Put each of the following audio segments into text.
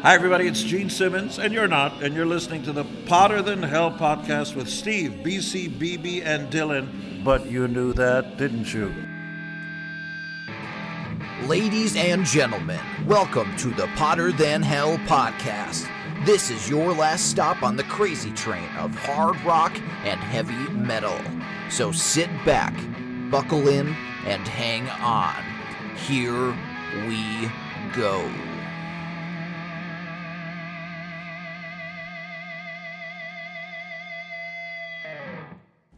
Hi, everybody. It's Gene Simmons, and you're not, and you're listening to the Potter Than Hell podcast with Steve, BC, BB, and Dylan. But you knew that, didn't you? Ladies and gentlemen, welcome to the Potter Than Hell podcast. This is your last stop on the crazy train of hard rock and heavy metal. So sit back, buckle in, and hang on. Here we go.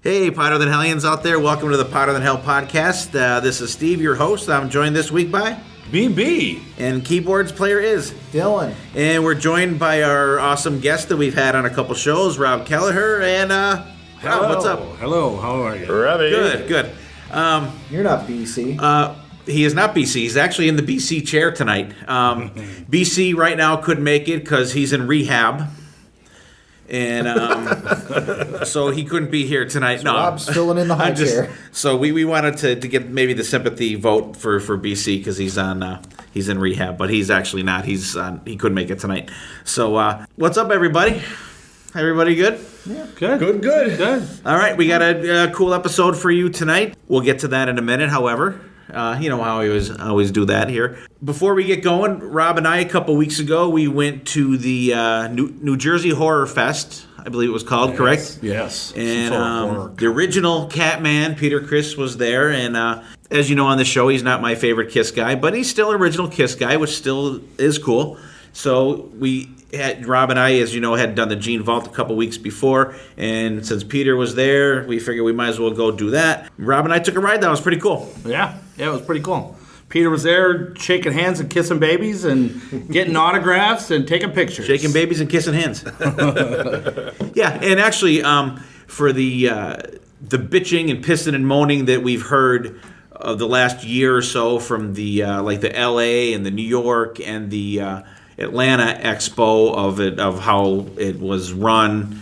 Hey, Potter Than Hellions out there. Welcome to the Potter Than Hell podcast. This is Steve, your host. I'm joined this week by BB. And keyboards player is Dylan. And we're joined by our awesome guest that we've had on a couple shows, Rob Kelleher. And Hello. Rob, what's up? Hello, how are you? Good. You're not BC. He is not BC. He's actually in the BC chair tonight. BC right now couldn't make it because he's in rehab. And so he couldn't be here tonight. So Rob's still in the high chair. So we wanted to get maybe the sympathy vote for BC because he's in rehab, but he's actually not. He couldn't make it tonight. So what's up, everybody? Everybody good? Yeah. Good. All right, we got a cool episode for you tonight. We'll get to that in a minute. However, you know how we always do that here. Before we get going, Rob and I, a couple weeks ago, we went to the New Jersey Horror Fest, I believe it was called, correct? Yes. And the original Chapman, Peter Criss, was there. And as you know on the show, he's not my favorite Kiss guy, but he's still an original Kiss guy, which still is cool. So Rob and I, as you know, had done the Gene Vault a couple weeks before, and since Peter was there, we figured we might as well go do that. Rob and I took a ride. That was pretty cool. Yeah, it was pretty cool. Peter was there shaking hands and kissing babies and getting autographs and taking pictures. Shaking babies and kissing hands. Yeah, and actually, for the bitching and pissing and moaning that we've heard of the last year or so from the like the LA and the New York and the Atlanta expo of how it was run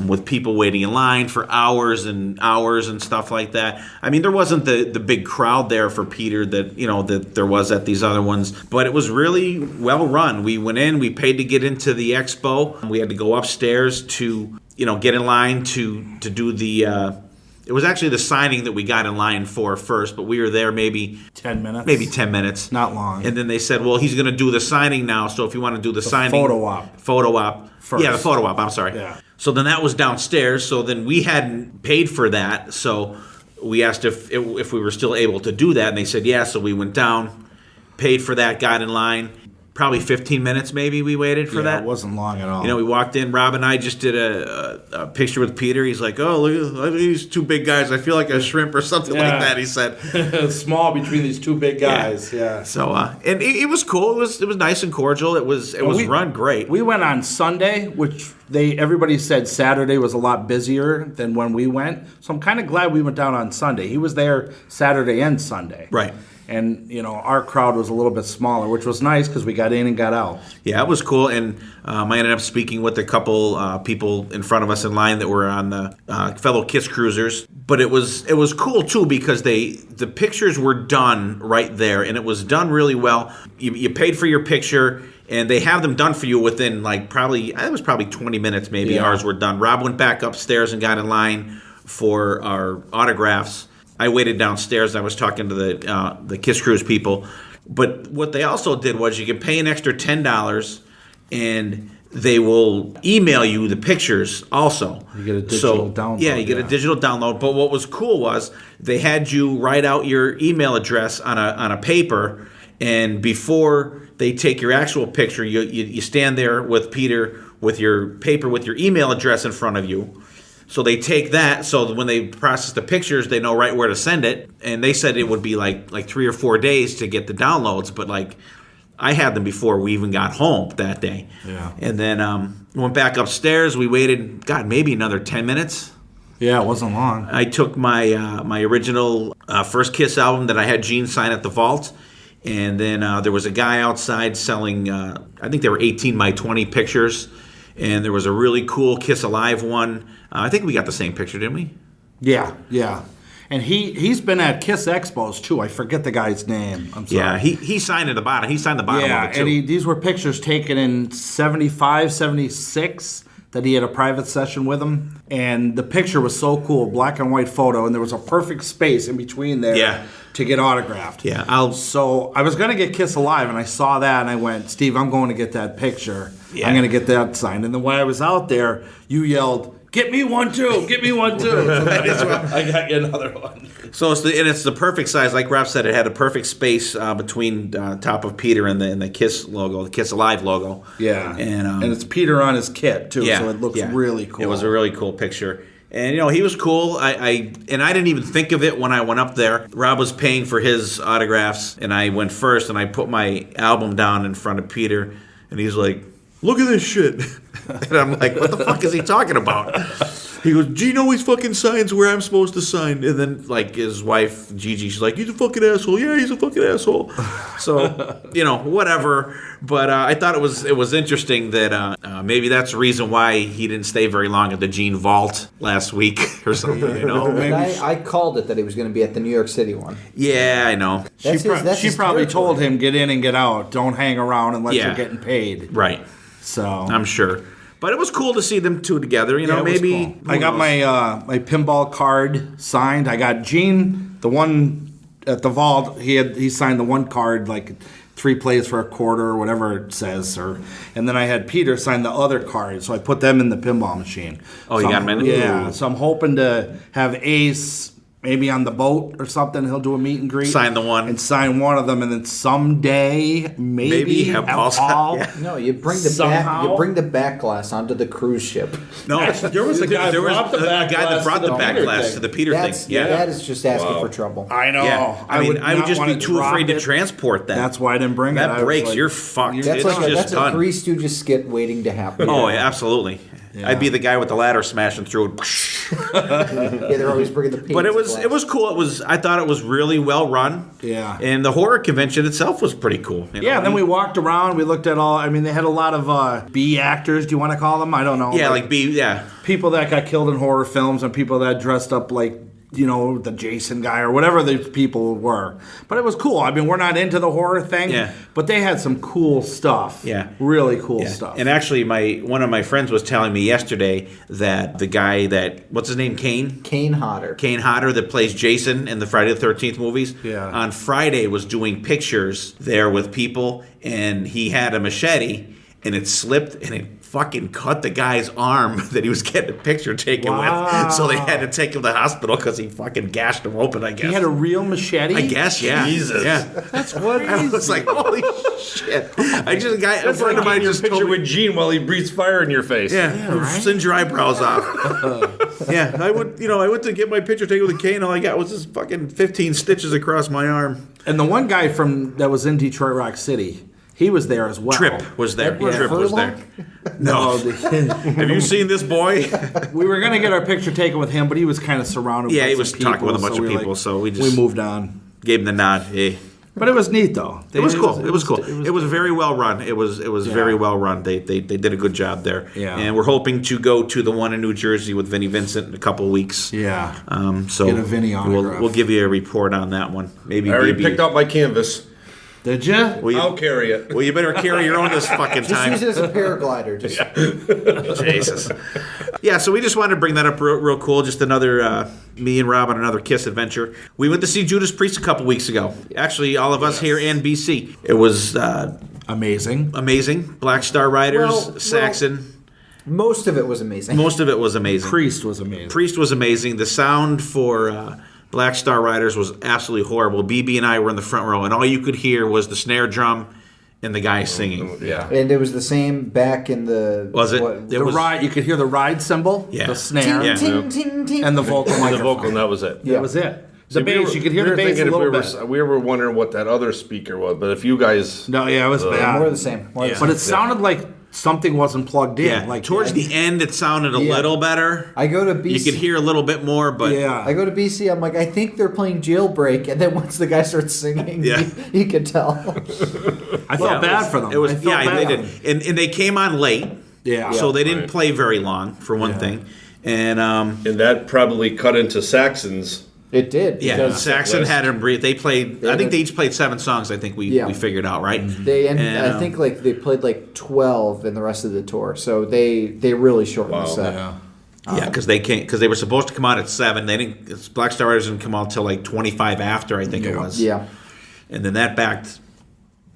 with people waiting in line for hours and hours and stuff like that. I mean, there wasn't the big crowd there for Peter that there was at these other ones, but it was really well run. We went in, we paid to get into the expo. We had to go upstairs to get in line to do the. It was actually the signing that we got in line for first, but we were there maybe 10 minutes. Maybe 10 minutes. Not long. And then they said, well, he's going to do the signing now, so if you want to do the signing. Photo op. First. Yeah, the photo op, I'm sorry. Yeah. So then that was downstairs, so then we hadn't paid for that, so we asked if we were still able to do that, and they said, yeah, so we went down, paid for that, got in line. Probably 15 minutes maybe we waited for that. It wasn't long at all. We walked in. Rob and I just did a picture with Peter. He's like, oh, look at these two big guys. I feel like a shrimp or something like that, he said. Small between these two big guys, yeah. So, and it was cool. It was nice and cordial. It was run great. We went on Sunday, which everybody said Saturday was a lot busier than when we went. So I'm kind of glad we went down on Sunday. He was there Saturday and Sunday. Right. And, our crowd was a little bit smaller, which was nice because we got in and got out. Yeah, it was cool. And I ended up speaking with a couple people in front of us in line that were on the fellow Kiss Cruisers. But it was cool, too, because the pictures were done right there. And it was done really well. You paid for your picture, and they have them done for you within, it was probably 20 minutes maybe. Yeah. Ours were done. Rob went back upstairs and got in line for our autographs. I waited downstairs. I was talking to the Kiss Cruise people. But what they also did was you could pay an extra $10 and they will email you the pictures also. You get a digital download. Yeah, you get a digital download. But what was cool was they had you write out your email address on a paper, and before they take your actual picture, you stand there with Peter with your paper with your email address in front of you. So they take that, so that when they process the pictures, they know right where to send it. And they said it would be like 3 or 4 days to get the downloads, but I had them before we even got home that day. Yeah. And then went back upstairs. We waited, maybe another 10 minutes. Yeah, it wasn't long. I took my original first Kiss album that I had Gene sign at the Vault. And then there was a guy outside selling, I think they were 18 by 20 pictures. And there was a really cool Kiss Alive one. I think we got the same picture, didn't we? Yeah. And he's been at Kiss Expos, too. I forget the guy's name. I'm sorry. Yeah, he signed at the bottom. He signed the bottom of it, too. And these were pictures taken in 75, 76 that he had a private session with him. And the picture was so cool, black and white photo, and there was a perfect space in between there to get autographed. Yeah, So I was going to get Kiss Alive, and I saw that, and I went, Steve, I'm going to get that picture. Yeah. I'm going to get that signed. And then while I was out there, you yelled, "Get me one too! Get me one too!" So I got you another one. So it's the perfect size. Like Rob said, it had a perfect space between top of Peter and the Kiss logo, the Kiss Alive logo. Yeah, and it's Peter on his kit too, so it looks really cool. It was a really cool picture. And he was cool. I didn't even think of it when I went up there. Rob was paying for his autographs, and I went first, and I put my album down in front of Peter, and he's like, "Look at this shit." And I'm like, what the fuck is he talking about? He goes, "Gene always fucking signs where I'm supposed to sign." And then, like, his wife, Gigi, she's like, "He's a fucking asshole." "Yeah, he's a fucking asshole." So, whatever. But I thought it was interesting that maybe that's the reason why he didn't stay very long at the Gene Vault last week or something, And I called it that he was going to be at the New York City one. Yeah, I know. She probably told him, "Get in and get out. Don't hang around unless you're getting paid." Right. So I'm sure. But it was cool to see them two together. Maybe cool. I got my pinball card signed. I got Gene, the one at the vault. He signed the one card, like 3 plays for a quarter or whatever it says, and then I had Peter sign the other card. So I put them in the pinball machine. Oh, you got them in? Yeah. So I'm hoping to have Ace. Maybe on the boat or something, he'll do a meet and greet. Sign the one. And sign one of them, and then someday, maybe have Paul. Yeah. No, you bring the back glass onto the cruise ship. No, there was a guy that brought the back glass to the Peter thing. Yeah. That is just asking for trouble. I know. Yeah. I would just be too afraid to transport that. That's why I didn't bring it. That breaks, you're fucked. That's a Three Stooges skit waiting to happen. Oh, yeah, absolutely. Yeah. I'd be the guy with the ladder smashing through it. They're always bringing the paint. But it was cool. I thought it was really well run. Yeah. And the horror convention itself was pretty cool. Yeah, and then we walked around, we looked at they had a lot of B actors, do you want to call them? I don't know. Yeah, like B, people that got killed in horror films and people that dressed up like the Jason guy or whatever these people were. But it was cool. I mean, we're not into the horror thing, but they had some cool stuff. Yeah. Really cool stuff. And actually, one of my friends was telling me yesterday that the guy what's his name, Kane Hodder, that plays Jason in the Friday the 13th movies, on Friday was doing pictures there with people, and he had a machete, and it slipped, and it fucking cut the guy's arm that he was getting a picture taken with. So they had to take him to the hospital because he fucking gashed him open, I guess. He had a real machete? I guess, yeah. Jesus. Yeah. That's crazy. I was like, holy shit. A friend of mine just picture told me, with Gene while he breathes fire in your face. Singe your eyebrows off. I went to get my picture taken with a cane. All I got was this fucking 15 stitches across my arm. And the one guy that was in Detroit Rock City, he was there as well. Trip was there. Trip was there. No. Have you seen this boy? We were going to get our picture taken with him, but he was kind of surrounded by he was people, talking with a bunch of people, so we moved on. Gave him the nod. Hey. But it was neat, though. It was cool. It was very well run. It was very well run. They did a good job there. Yeah. And we're hoping to go to the one in New Jersey with Vinnie Vincent in a couple of weeks. Yeah. So get a Vinnie autograph. We'll give you a report on that one. Maybe I already picked out my canvas. Did you? I'll carry it. Well, you better carry your own this fucking time. Just use it as a paraglider. Jesus. Yeah, so we just wanted to bring that up real cool. Just another, me and Rob on another Kiss adventure. We went to see Judas Priest a couple weeks ago. Actually, all of us here and BC. It was amazing. Black Star Riders, Saxon. Most of it was amazing. Priest was amazing. The sound for Black Star Riders was absolutely horrible. BB and I were in the front row, and all you could hear was the snare drum and the guy singing. Yeah. And it was the same back in the... Was it? Ride. You could hear the ride cymbal, the snare, ting, ting, ting. and the vocal microphone. The vocal, and that was it. That was it. The bass, you could hear the bass a little bit. We were wondering what that other speaker was, but if you guys... No, it was bad. More of the same. But it sounded like something wasn't plugged in. Yeah, like towards the end, it sounded a little better. I go to BC. You could hear a little bit more, but I go to BC. I'm like, I think they're playing Jailbreak, and then once the guy starts singing, you could tell. I felt bad for them. It was they did, and they came on late. Yeah, so they didn't play very long for one thing, and that probably cut into Saxon's It did. Yeah, because Saxon had him breathe. They played. I think they had- each played 7 songs. I think we figured out, right? I think like they played like 12 in the rest of the tour, so they really shortened the set. Yeah, because they were supposed to come out at 7. They didn't. Black Star Riders didn't come out till like 25 after, I think it was. Yeah. And then that backed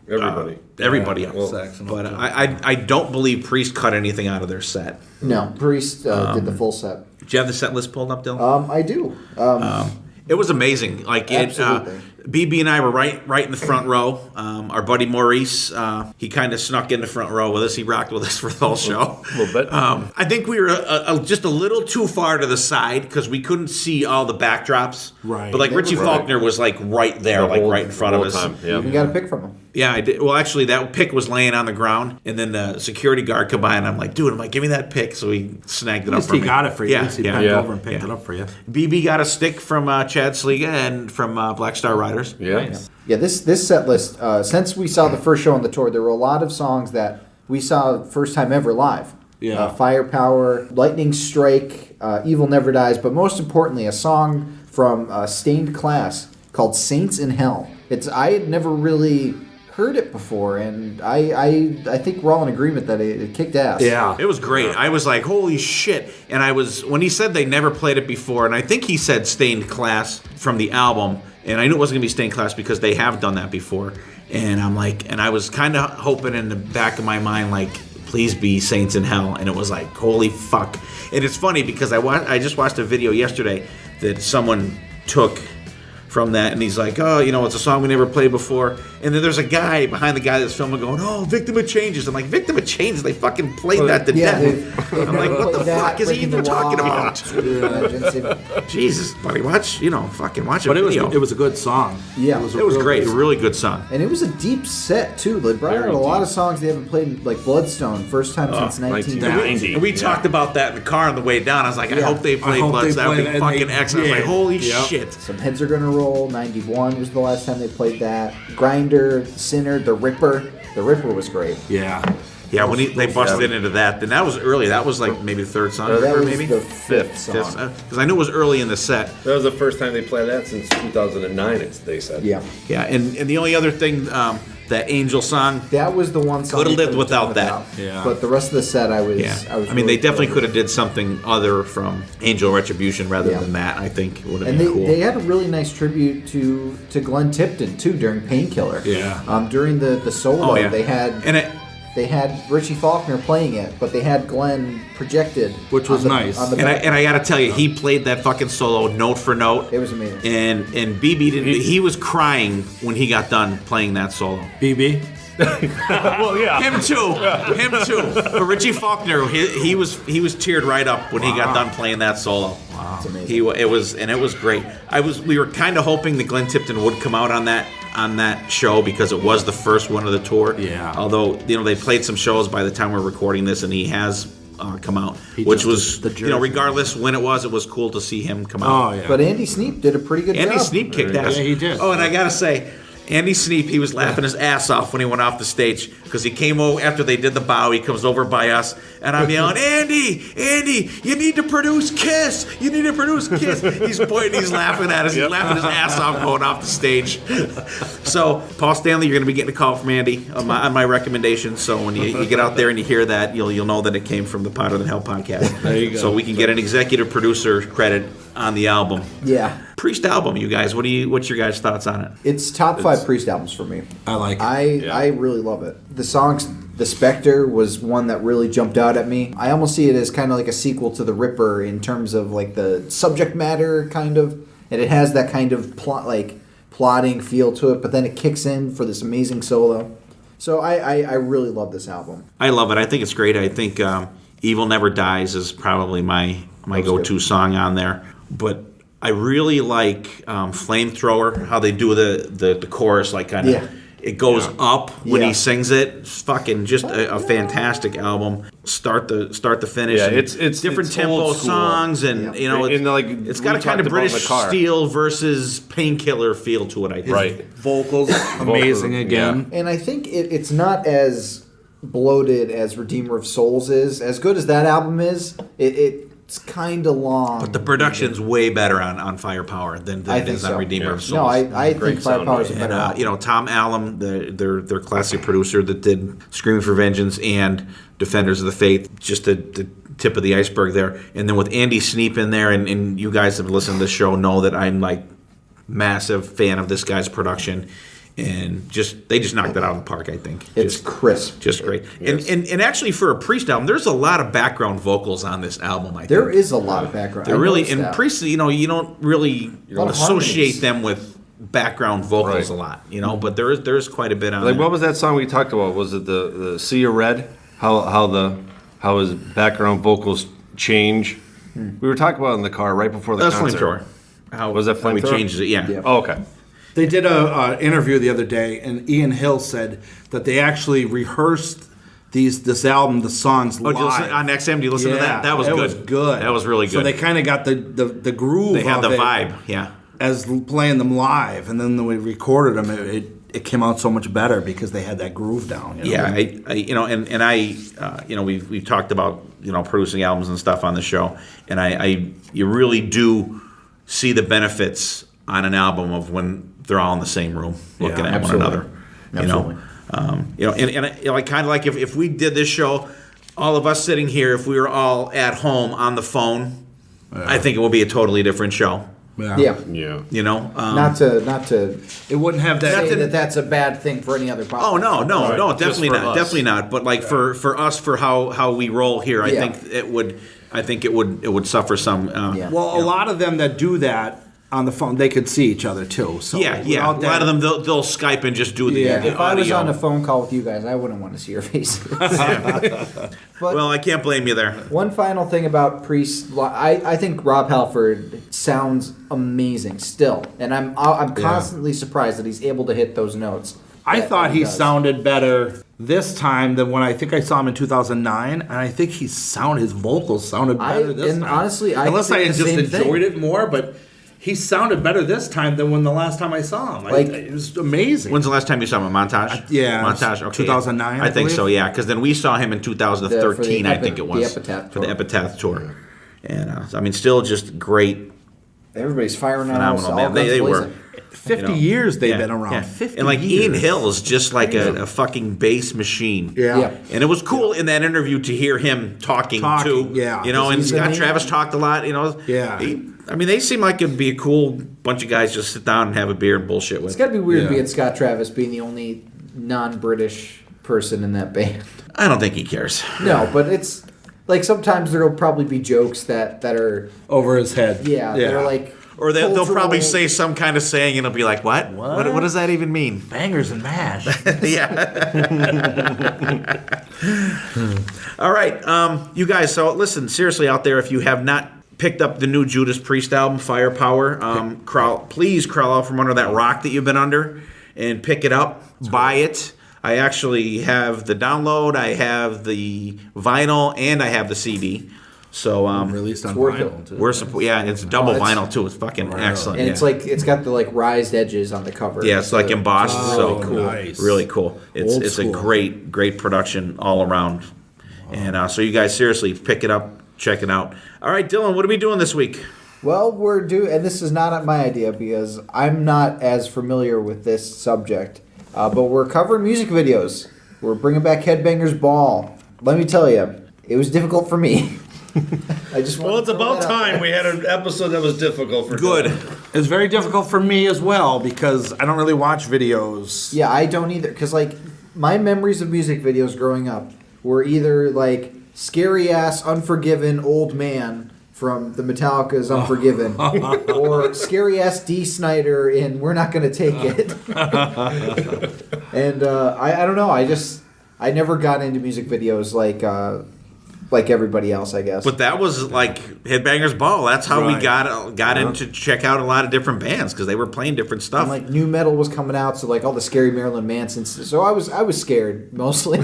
everybody. up. Saxon. But I don't believe Priest cut anything out of their set. No, Priest did the full set. Do you have the set list pulled up, Dylan? I do. It was amazing. Like Absolutely. BB and I were right in the front row. Our buddy Maurice, he kind of snuck in the front row with us. He rocked with us for the whole show. A little bit. I think we were just a little too far to the side because we couldn't see all the backdrops. Right. But like Richie Faulkner was like right there, like right in front of us. Yeah. You got a pick from him. Yeah, I did. Well, actually, that pick was laying on the ground, and then the security guard come by, and I'm like, dude, give me that pick. So he snagged it up for me. He got it for you. Yeah, He yeah. bent Yeah. over and picked it up for you. BB got a stick from Chad Sliga and from Black Star Riders. Yeah. Yeah, this set list, since we saw the first show on the tour, there were a lot of songs that we saw first time ever live. Yeah. Firepower, Lightning Strike, Evil Never Dies, but most importantly, a song from Stained Class called Saints in Hell. I had never really heard it before, and I think we're all in agreement that it kicked ass. Yeah. It was great. I was like, holy shit. And when he said they never played it before, and I think he said Stained Class from the album, and I knew it wasn't going to be Stained Class because they have done that before. And I'm like, and I was kind of hoping in the back of my mind, like, please be Saints in Hell. And it was like, holy fuck. And it's funny because I just watched a video yesterday that someone took from that, and he's like, oh, it's a song we never played before. And then there's a guy behind the guy that's filming going, oh, Victim of Changes. I'm like, Victim of Changes? They fucking played that to death. I'm like, what the fuck is he even talking about? Jesus, buddy, fucking watch a But video. it was a good song. Yeah. It was great. A really good song. And it was a deep set, too. They brought out a lot of songs they haven't played, like Bloodstone, first time since 1990. And we talked about that in the car on the way down. I was like, I hope they played Bloods. That would be fucking excellent. I was like, holy shit. Some Heads Are Gonna Roll, 91 was the last time they played that. Grinder, Sinner, The Ripper. The Ripper was great. Yeah. Yeah, when they busted into that, then that was early. That was like maybe the third song, That or was maybe the fifth song. because I knew it was early in the set. That was the first time they played that since 2009, they said. Yeah. Yeah, and the only other thing, that Angel song. That was the one song. Coulda they lived could've without done that. Yeah. But the rest of the set, I was. Yeah, I was. I mean, really they definitely thrilled. could have did something other from Angel Retribution rather than that. I think would have And been cool. they had a really nice tribute to Glenn Tipton too during Painkiller. Yeah. During the solo, Oh, yeah. they had they had Richie Faulkner playing it, but they had Glenn projected, Which was on the- nice. On the And I, back. and I got to tell you, he played that fucking solo note for note. It was amazing. And BB didn't. He was crying when he got done playing that solo. BB. Well, yeah. Him too. But Richie Faulkner, he was teared right up when he got done playing that solo. It's amazing. It was great. We were kind of hoping that Glenn Tipton would come out on that show because it was the first one of the tour. Yeah. Although they played some shows by the time we're recording this, and he has come out, He which just was did the jersey. regardless when it was cool to see him come out. Oh yeah. But Andy Sneap did a pretty good Andy job. Sneap kicked ass. Yeah, he did. Oh, and I gotta say, Andy Sneap, he was laughing his ass off when he went off the stage because he came over after they did the bow. He comes over by us, and I'm yelling, Andy, you need to produce Kiss. You need to produce Kiss. He's pointing, he's laughing at us. He's laughing his ass off going off the stage. So, Paul Stanley, you're going to be getting a call from Andy on my recommendation. So when you get out there and you hear that, you'll know that it came from the Potter Than Hell podcast. There you go. So we can get an executive producer credit on the album. Yeah. Priest album, you guys. What's your guys' thoughts on it? It's top 5 Priest albums for me. I like it. I really love it. The songs, The Spectre was one that really jumped out at me. I almost see it as kind of like a sequel to The Ripper in terms of like the subject matter kind of, and it has that kind of plotting feel to it, but then it kicks in for this amazing solo. So I really love this album. I love it. I think it's great. I think Evil Never Dies is probably my go-to good. song on there. But I really like Flamethrower, how they do the chorus, like kind of. Yeah. It goes up when Yeah. he sings it. It's fucking just a fantastic album. Start to finish. Yeah, and it's different old tempo school. songs, and it's got a kind of talked about in British the car. Steel versus Painkiller feel to it. I think. Right. Vocals amazing again. And I think it's not as bloated as Redeemer of Souls is. As good as that album is, it's kind of long. But the production's way better on Firepower than it is on Redeemer of Souls. No, I think Firepower's a And, better album. Tom Allen, their classic producer that did Screaming for Vengeance and Defenders of the Faith, just the tip of the iceberg there. And then with Andy Sneap in there, and you guys have listened to the show know that I'm like massive fan of this guy's production. And they just knocked it out of the park, I think. It's crisp. Just great. Yes. And actually for a Priest album, there's a lot of background vocals on this album, I think. There is a lot of background. They're really, and Priest, you don't really associate them with background vocals a lot, but there's quite a bit on Like, there. what was that song we talked about? Was it the Sea of Red? How his background vocals change? We were talking about it in the car right before the concert. Flamethrower. How was that how he Flamethrower? changes it? Yeah. Oh, okay. They did a interview the other day, and Ian Hill said that they actually rehearsed this album, the songs live. On XM, do you listen to that? That was good. Was good. That was really good. So they kind of got the groove. They had of the it vibe, yeah. as playing them live, and then when we recorded them, it came out so much better because they had that groove down. Yeah, we've talked about producing albums and stuff on the show, and you really do see the benefits on an album of when they're all in the same room looking at absolutely. one another. Absolutely. Kind of like if we did this show, all of us sitting here, if we were all at home on the phone, I think it would be a totally different show. Yeah. Not to It wouldn't have that. say that that's a bad thing for any other podcast. Oh no, Right, definitely just for not, us. definitely not. But like for us, for how we roll here, I Yeah. think it would suffer some. Yeah. Well, a lot of them that do that on the phone, they could see each other too. So Yeah. A without lot that- of them they'll Skype and just do the Yeah. the If I was audio. on a phone call with you guys, I wouldn't want to see your faces. Well, I can't blame you there. One final thing about Priest, I think Rob Halford sounds amazing still, and I'm constantly surprised that he's able to hit those notes. I that thought he does. sounded better this time than when I think I saw him in 2009, and I think his vocals sounded better this and time. honestly, I unless think I the just same enjoyed thing. it more, but he sounded better this time than when the last time I saw him. It was amazing. When's the last time you saw him? A Montage? Yeah, Montage. Okay, 2009, I think believe. so. Yeah, because then we saw him in 2013. The- I think it was the Epitaph for the tour. Epitaph tour. And still just great. Everybody's firing on Phenomenal, all man. They guns were. blazing. 50 years they've been around. Yeah. 50 and like years. Ian Hill is just like a fucking bass machine. Yeah. And it was cool in that interview to hear him talking too. yeah. And He's the Scott man. Travis talked a lot. Yeah. They seem like it'd be a cool bunch of guys just sit down and have a beer and bullshit with. It's got to be weird Yeah. being Scott Travis being the only non-British person in that band. I don't think he cares. No, but it's like sometimes there'll probably be jokes that are Over his head. they're like Or they'll probably cultural- say some kind of saying and it'll be like, what? What does that even mean? Bangers and mash. Yeah. All right, you guys. So listen, seriously, out there, if you have not picked up the new Judas Priest album, Firepower, please crawl out from under that rock that you've been under and pick it up. Buy it. I actually have the download. I have the vinyl, and I have the CD. So Released on worth vinyl, it. too. we're it's double it's- vinyl too. It's fucking excellent. and Yeah. it's like it's got the like raised edges on the cover. Yeah, it's like embossed. Oh, so cool. nice. Really cool. It's Old it's a school. great production all around. And so you guys seriously pick it up, check it out. All right, Dylan, what are we doing this week? Well, we're doing, and this is not my idea because I'm not as familiar with this subject, but we're covering music videos. We're bringing back Headbangers Ball. Let me tell you, it was difficult for me. I just Well, it's about time we had an episode that was difficult for Good. Dylan. It's very difficult for me as well because I don't really watch videos. Yeah, I don't either. Because, like, my memories of music videos growing up were either, like, scary ass, Unforgiven old man from the Metallica's Unforgiven, or scary ass D. Snyder in We're Not Gonna Take It. And I don't know. I never got into music videos like everybody else, I guess. But that was like Headbangers Ball. That's how we Right. got into check out a lot of different bands because they were playing different stuff. And like new metal was coming out, so like all the scary Marilyn Manson. So I was scared mostly.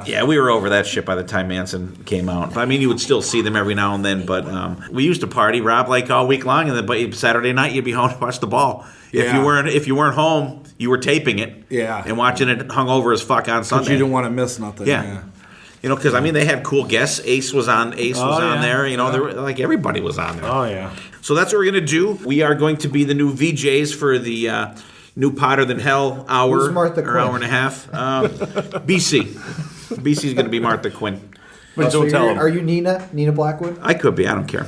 Yeah, we were over that shit by the time Manson came out. I mean, you would still see them every now and then, but we used to party, Rob, like all week long, and then but Saturday night you'd be home to watch the ball. If Yeah. you weren't home, you were taping it, Yeah. and watching it hungover as fuck on But Sunday. you didn't want to miss nothing. Yeah. You know, because I mean, they had cool guests. Ace was on there. You know, there were, like everybody was on there. Oh, yeah. So that's what we're gonna do. We are going to be the new VJs for the new Potter Than Hell hour Who's Martha or Quinn? hour and a half. BC. BC's gonna be Martha Quinn. But So don't tell you're- him. Are you Nina Blackwood? I could be. I don't care.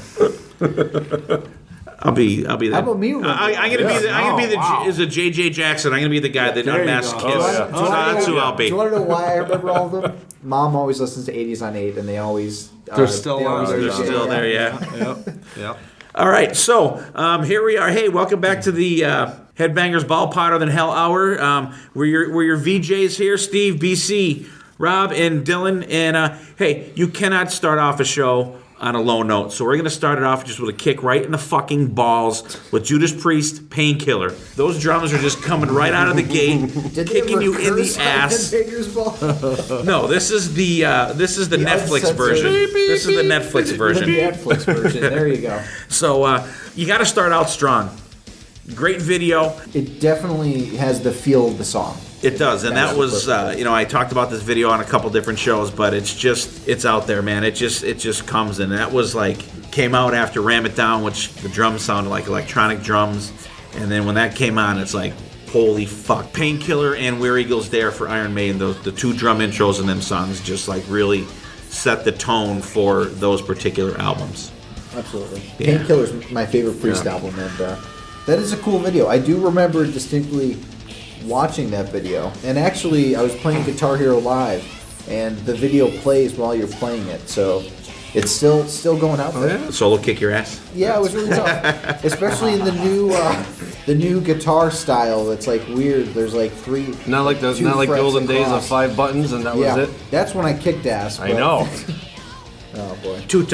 I'll be that. How about me? I'm gonna be the wow. is a JJ Jackson. I'm gonna be the guy that there you unmasked go. Kiss. Oh, yeah. So that's who I'll Do be. you want to know why I remember all of them? Mom always listens to 80s on 8, and they always They're still they always on. They're DJ, still there, yeah. Yep. All right, so here we are. Hey, welcome back to the Headbangers Ball Potter Than Hell hour. We're your VJs here, Steve, BC, Rob, and Dylan. And hey, you cannot start off a show on a low note, so we're gonna start it off just with a kick right in the fucking balls with Judas Priest, Painkiller. Those drums are just coming right out of the gate, Did they kicking you in curse the on ass. Headbangers Ball? No, this is the Netflix uncensored. version. This is the Netflix The version. Netflix version. There you go. So you got to start out strong. Great video. It definitely has the feel of the song. It does, and that That's was perfect. I talked about this video on a couple different shows, but it's out there, man. It just comes, and that was like came out after Ram It Down, which the drums sounded like electronic drums, and then when that came on, it's like holy fuck. Painkiller and Where Eagles Dare for Iron Maiden, the two drum intros in them songs just like really set the tone for those particular albums. Absolutely. Yeah. Painkiller's my favorite Priest album, and that is a cool video. I do remember distinctly watching that video, and actually I was playing Guitar Hero Live, and the video plays while you're playing it, so it's still going out there. Solo kick your ass. Yeah, it was really tough, especially in the new guitar style. That's like weird. There's like Not like the two frets olden days of across. 5 buttons and that Yeah, was it. that's when I kicked ass. I but- know. Oh boy. Too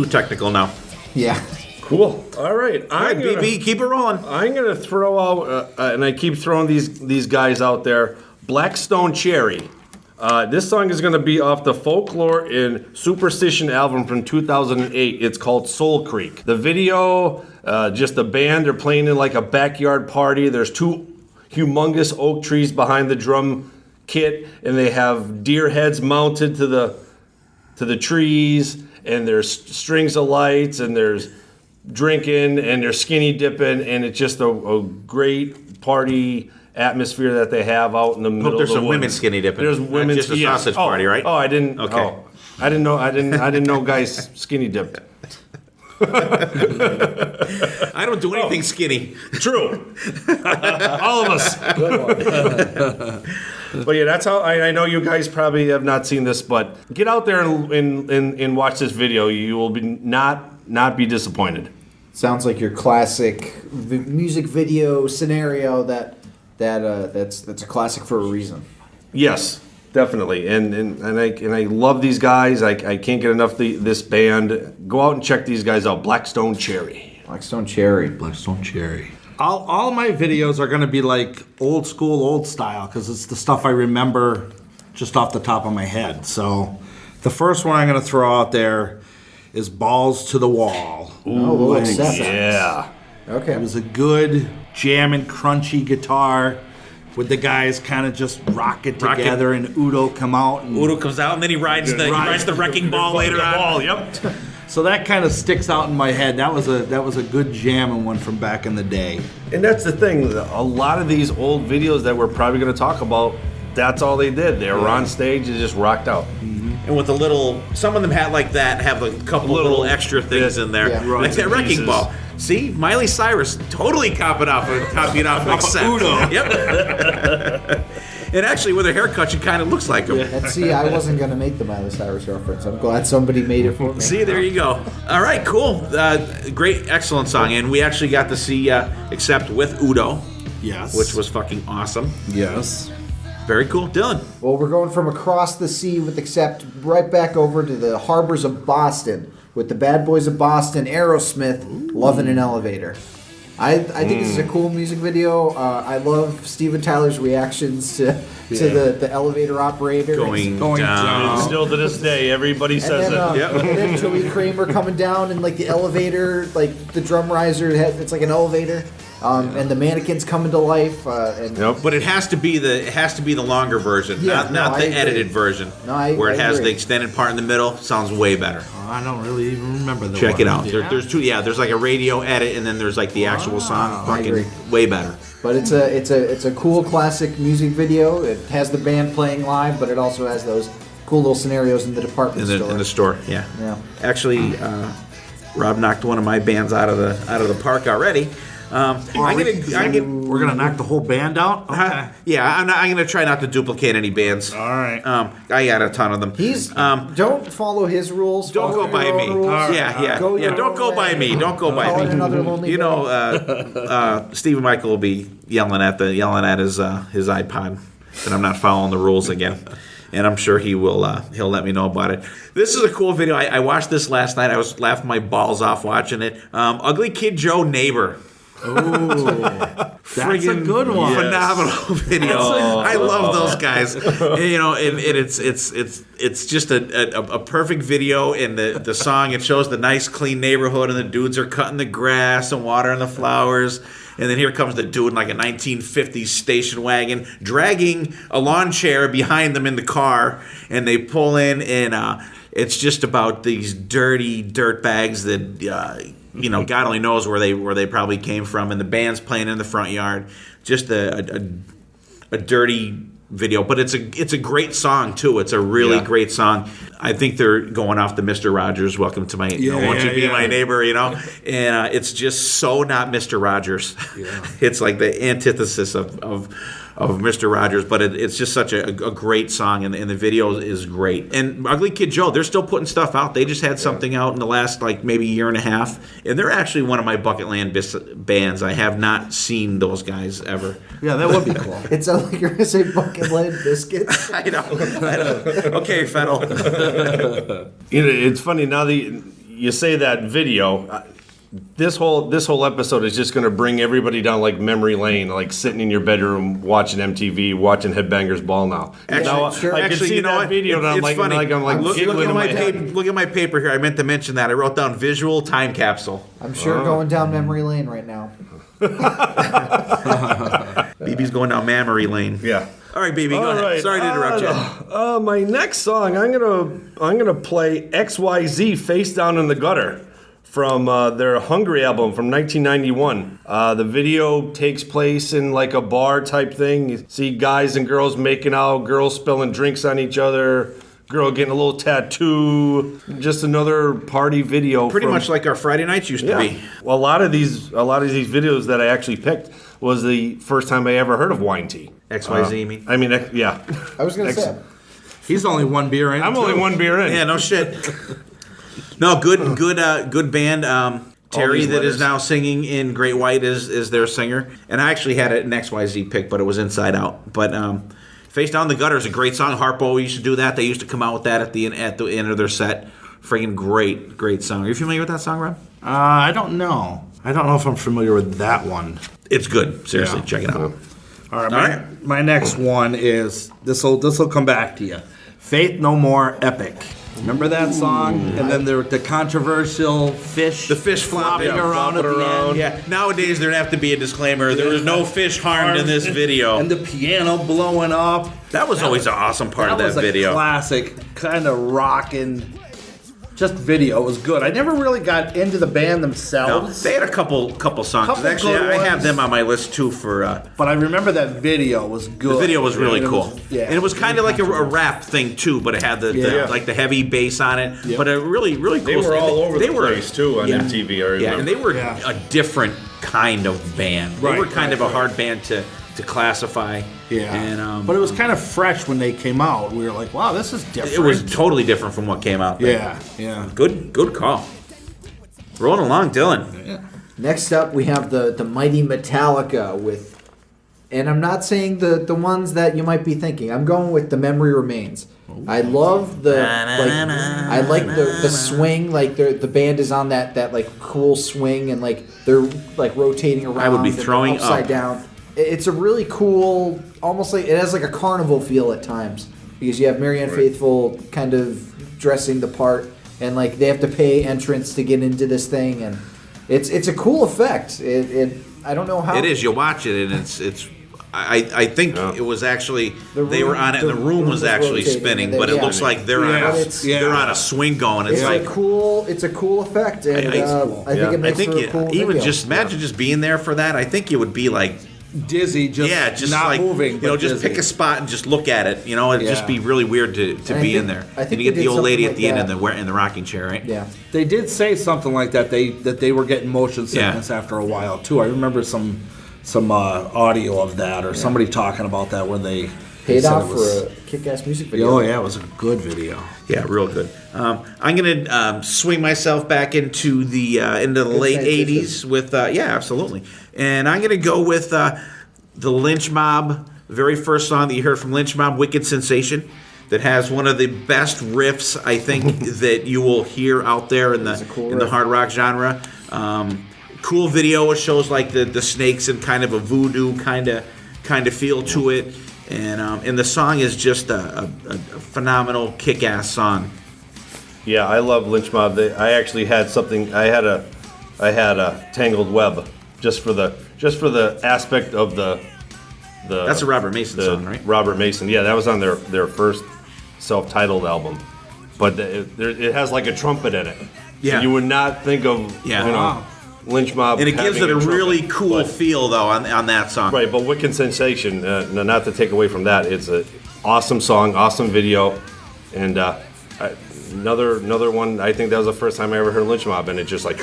technical now. Yeah. Cool. All right. All right, BB, keep it rolling. I'm gonna throw out, and I keep throwing these guys out there. Blackstone Cherry. This song is gonna be off the Folklore and Superstition album from 2008. It's called Soul Creek. The video, just the band, they're playing in like a backyard party. There's 2 humongous oak trees behind the drum kit, and they have deer heads mounted to the trees, and there's strings of lights, and there's drinking, and they're skinny dipping, and it's just a great party atmosphere that they have out in the middle there's of the some woods. women skinny dipping. There's Not women just a sausage party, right? Oh, I didn't. Okay. Oh, I didn't know. I didn't know guys skinny dipped. I don't do anything skinny. True. All of us. But yeah, that's how I know you guys probably have not seen this, but get out there and watch this video. You will be not be disappointed. Sounds like your classic music video scenario that's a classic for a reason. Yes, definitely. And I love these guys. I can't get enough of this band. Go out and check these guys out. Blackstone Cherry. Blackstone Cherry. Blackstone Cherry. All my videos are going to be like old school, old style, because it's the stuff I remember just off the top of my head. So the first one I'm going to throw out there is Balls to the Wall. Oh, we'll accept that. Yeah. Okay. It was a good jamming, crunchy guitar with the guys kind of just rock it together, and Udo come out. And Udo comes out and then he rides the wrecking ball later on. Yep. so that kind of sticks out in my head. That was a good jamming one from back in the day. And that's the thing. A lot of these old videos that we're probably going to talk about, that's all they did. They were on stage and just rocked out. And with a little, some of them had like that, have a couple little extra things in there. Yeah. Like that wrecking Pieces. ball. See, Miley Cyrus totally copied off Accept. Udo. Yep. And actually, with her haircut, she kind of looks like him. And see, I wasn't going to make the Miley Cyrus reference. I'm glad somebody made it for me. See, there you go. All right, cool. Great, excellent song. And we actually got to see Accept with Udo, Yes. which was fucking awesome. yes. Very cool. Dylan. Well, we're going from across the sea with Accept right back over to the harbors of Boston with the Bad Boys of Boston, Aerosmith, Love in an Elevator. I think this is a cool music video. I love Steven Tyler's reactions to the elevator operator. Going Going down. down. Still to this day, everybody And says then, it. Yep. and then Joey Kramer coming down in like the elevator, like the drum riser, it's like an elevator. And the mannequins coming to life. And But it has to be the longer version, Yeah, not I the agree. edited version, where it has the extended part in the middle. Sounds way better. I don't really even remember the Check one. it out. Yeah. There's two. Yeah, there's like a radio edit, and then there's like the actual song. I agree. Fucking way better. But it's a cool classic music video. It has the band playing live, but it also has those cool little scenarios in the department store. In the store. Yeah. Yeah. Actually, Rob knocked one of my bands out of the park already. We're gonna knock the whole band out. Okay. Yeah, I'm gonna try not to duplicate any bands. All right. I got a ton of them. Don't follow his rules. Don't follow go by your me. own rules. Yeah. Go your Don't own go by way. me. Don't go by Call it me. another lonely You boy. know, Stephen Michael will be yelling at his iPod that I'm not following the rules again. And I'm sure he'll let me know about it. This is a cool video. I watched this last night. I was laughing my balls off watching it. Ugly Kid Joe Neighbor. That's a good one. Phenomenal video. I love those guys. And, it's just a perfect video. In the song, it shows the nice clean neighborhood, and the dudes are cutting the grass and watering the flowers. And then here comes the dude in like a 1950s station wagon, dragging a lawn chair behind them in the car, and they pull in, and it's just about these dirty dirt bags that God only knows where they probably came from, and the band's playing in the front yard. Just a dirty video, but it's a great song too. It's a really great song. I think they're going off the Mr. Rogers, "Welcome to my Won't You Be My Neighbor," and it's just so not Mr. Rogers. Yeah. It's like the antithesis of Mr. Rogers, but it's just such a great song, and the video is great. And Ugly Kid Joe, they're still putting stuff out. They just had something out in the last maybe year and a half, and they're actually one of my bucket land bands. I have not seen those guys ever. Yeah, that would be cool. It sounds like you're going to say Bucket Lane Biscuits. I know. Okay, Fennel. It's funny now that you say that video. This whole episode is just going to bring everybody down like memory lane, like sitting in your bedroom watching MTV, watching Headbangers Ball now. Actually, I can see that video, and I'm it's like, funny. Look giggling at in my my head. look at my paper here. I meant to mention that. I wrote down visual time capsule. I'm sure going down memory lane right now. BB's going down memory lane. Yeah. All right, BB, go ahead. right. Sorry to interrupt you. My next song, I'm gonna play XYZ Face Down in the Gutter from their Hungry album from 1991. The video takes place in like a bar type thing. You see guys and girls making out, girls spilling drinks on each other, girl getting a little tattoo. Just another party video. Pretty much like our Friday nights used to be. Well, a lot of these videos that I actually picked was the first time I ever heard of Wine Tea. XYZ, you mean? I mean, yeah. I was going to say. He's only one beer in. I'm only one beer in. Yeah, no shit. No, good band. Terry these that is letters. now singing in Great White is their singer. And I actually had an XYZ pick, but it was Inside Out. But Face Down the Gutter is a great song. Harpo used to do that. They used to come out with that at the end of their set. Friggin' great song. Are you familiar with that song, Rob? I don't know. I don't know if I'm familiar with that one. It's good. Seriously, Yeah. check it out. All right, my next one is this'll come back to you. Faith No More Epic. Remember that song? And then the controversial fish. The fish flopping flopping around at the end. Yeah, nowadays there'd have to be a disclaimer. There was no fish harmed in this video. And the piano blowing up. That was always an awesome part of that was a video. classic, kind of rocking. Just video. It was good. I never really got into the band No, themselves. they had a couple songs. Couple Actually, good I have ones. them on my list too for. But I remember that video was good. The video was really And it cool. yeah. And it was kind of like a rap thing too, but it had the heavy bass on it. Yeah. But a really cool. They were all over they the were, place too on yeah. MTV. I remember. Yeah, and they were Yeah. a different kind of band. They Right, were kind of a hard band to classify. Yeah. And but it was kind of fresh when they came out. We were like, wow, this is different. it was totally different from what came out there. Yeah. Good call. Rolling along, Dylan. Next up, we have the mighty Metallica with, and I'm not saying the ones that you might be thinking. I'm going with The Memory Remains. I love I like the swing, like the band is on that like cool swing, and like they're like rotating around. I would be and they're throwing upside up. down. It's a really cool, almost like it has like a carnival feel at times, because you have Marianne Faithfull kind of dressing the part, and like they have to pay entrance to get into this thing, and it's a cool effect. I don't know how. It is. You watch it, and it's. I think it was actually they were on it, and the room was actually spinning, but it looks like they're on a swing going. It's like it's a cool effect, and I think it makes for a cool even video. just imagine just being there for that. I think it would be like dizzy, just not like, moving. Just dizzy. pick a spot and just look at it. It'd just be really weird to be in there. I think and you get the old lady at the end that. in the rocking chair, right? Yeah. They did say something like that. They were getting motion sickness after a while too. I remember some audio of that or somebody talking about that when they paid off for a kick-ass music video. Oh yeah, it was a good video. Yeah, real good. I'm gonna swing myself back into the late '80s with absolutely, and I'm gonna go with the Lynch Mob, the very first song that you heard from Lynch Mob, "Wicked Sensation," that has one of the best riffs I think that you will hear out there in the hard rock genre. Cool video. It shows like the snakes and kind of a voodoo kind of feel to it, and the song is just a phenomenal kick-ass song. Yeah, I love Lynch Mob. I actually had something. I had a Tangled Web just for the aspect of the. That's a Robert Mason song, right? Robert Mason. Yeah, that was on their first self-titled album, but it has like a trumpet in it. Yeah, so you would not think of Lynch Mob, and it gives it a really cool feel though on that song. Right, but Wicked Sensation, not to take away from that, it's an awesome song, awesome video, and another one. I think that was the first time I ever heard Lynch Mob, and it just it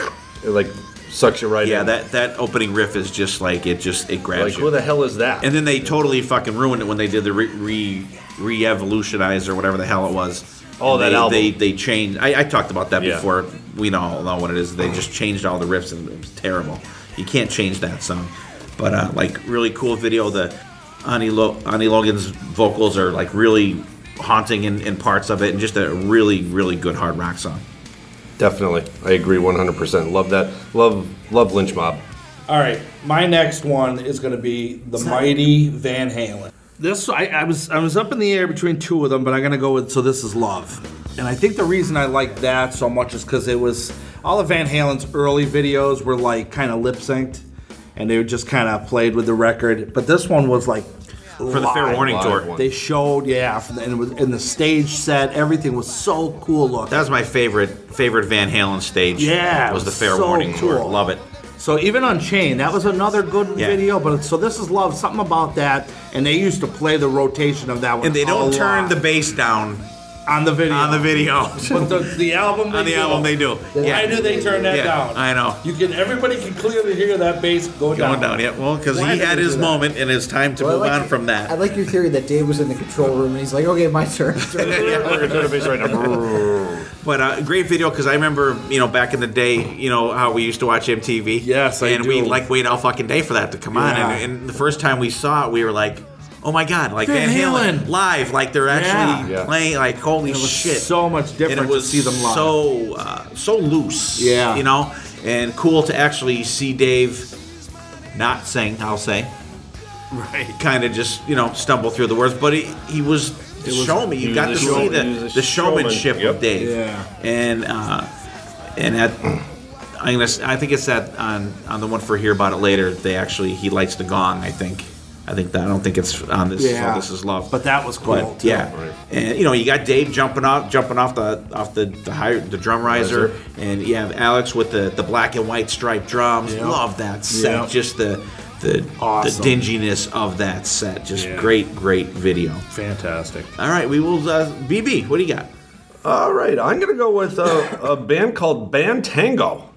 sucks you right in. Yeah, that opening riff is just like it grabs you. Who the hell is that? And then they totally fucking ruined it when they did the re-evolutionize or whatever the hell it was. Oh, that album. They changed. I talked about that before. We all know what it is. They just changed all the riffs, and it was terrible. You can't change that song. But really cool video. The Ani Logan's vocals are like really haunting in parts of it, and just a really, really good hard rock song. Definitely, I agree 100%. Love that. Love Lynch Mob. All right, my next one is going to be the Mighty Van Halen. This I was up in the air between two of them, but I'm going to go with So This Is Love. And I think the reason I like that so much is because it was all of Van Halen's early videos were like kind of lip synced, and they were just kind of played with the record. But this one was like for the Fair Warning tour. They showed and it was in the stage set. Everything was so cool looking. That was my favorite Van Halen stage. Yeah, was the Fair Warning tour. Love it. So even Unchained, that was another good video. But So This Is Love, something about that, and they used to play the rotation of that one. And they don't turn the bass down on the video. But the album, on the album they do. Why do they turn that down? I know. Everybody can clearly hear that bass going down. Yeah. Well, because he had his moment, and it's time to move on from that. I like your theory that Dave was in the control room, and he's like, "Okay, my turn." We're gonna turn the bass right now. But great video, because I remember, back in the day, how we used to watch MTV. Yes, and we wait all fucking day for that to come on. And the first time we saw it, we were like, oh my god, like Van Halen live, like they're actually playing, like holy shit. So much different and it was to see them live. So loose. Yeah. And cool to actually see Dave not sing, I'll say. Right. Kind of just, stumble through the words, but he was show me. You got to see the showmanship of Dave. Yeah. And I think it's that on the one for Hear About It Later. He lights the gong. I don't think it's on this. Yeah. So This Is Love. But that was cool. But, yeah. Right. And you got Dave jumping off the drum riser, and you have Alex with the black and white striped drums. Yep. Love that set. Yep. Just the Awesome. dinginess of that set. Just great video. Fantastic. All right, we will. BB, what do you got? All right, I'm going to go with a band called Band Tango.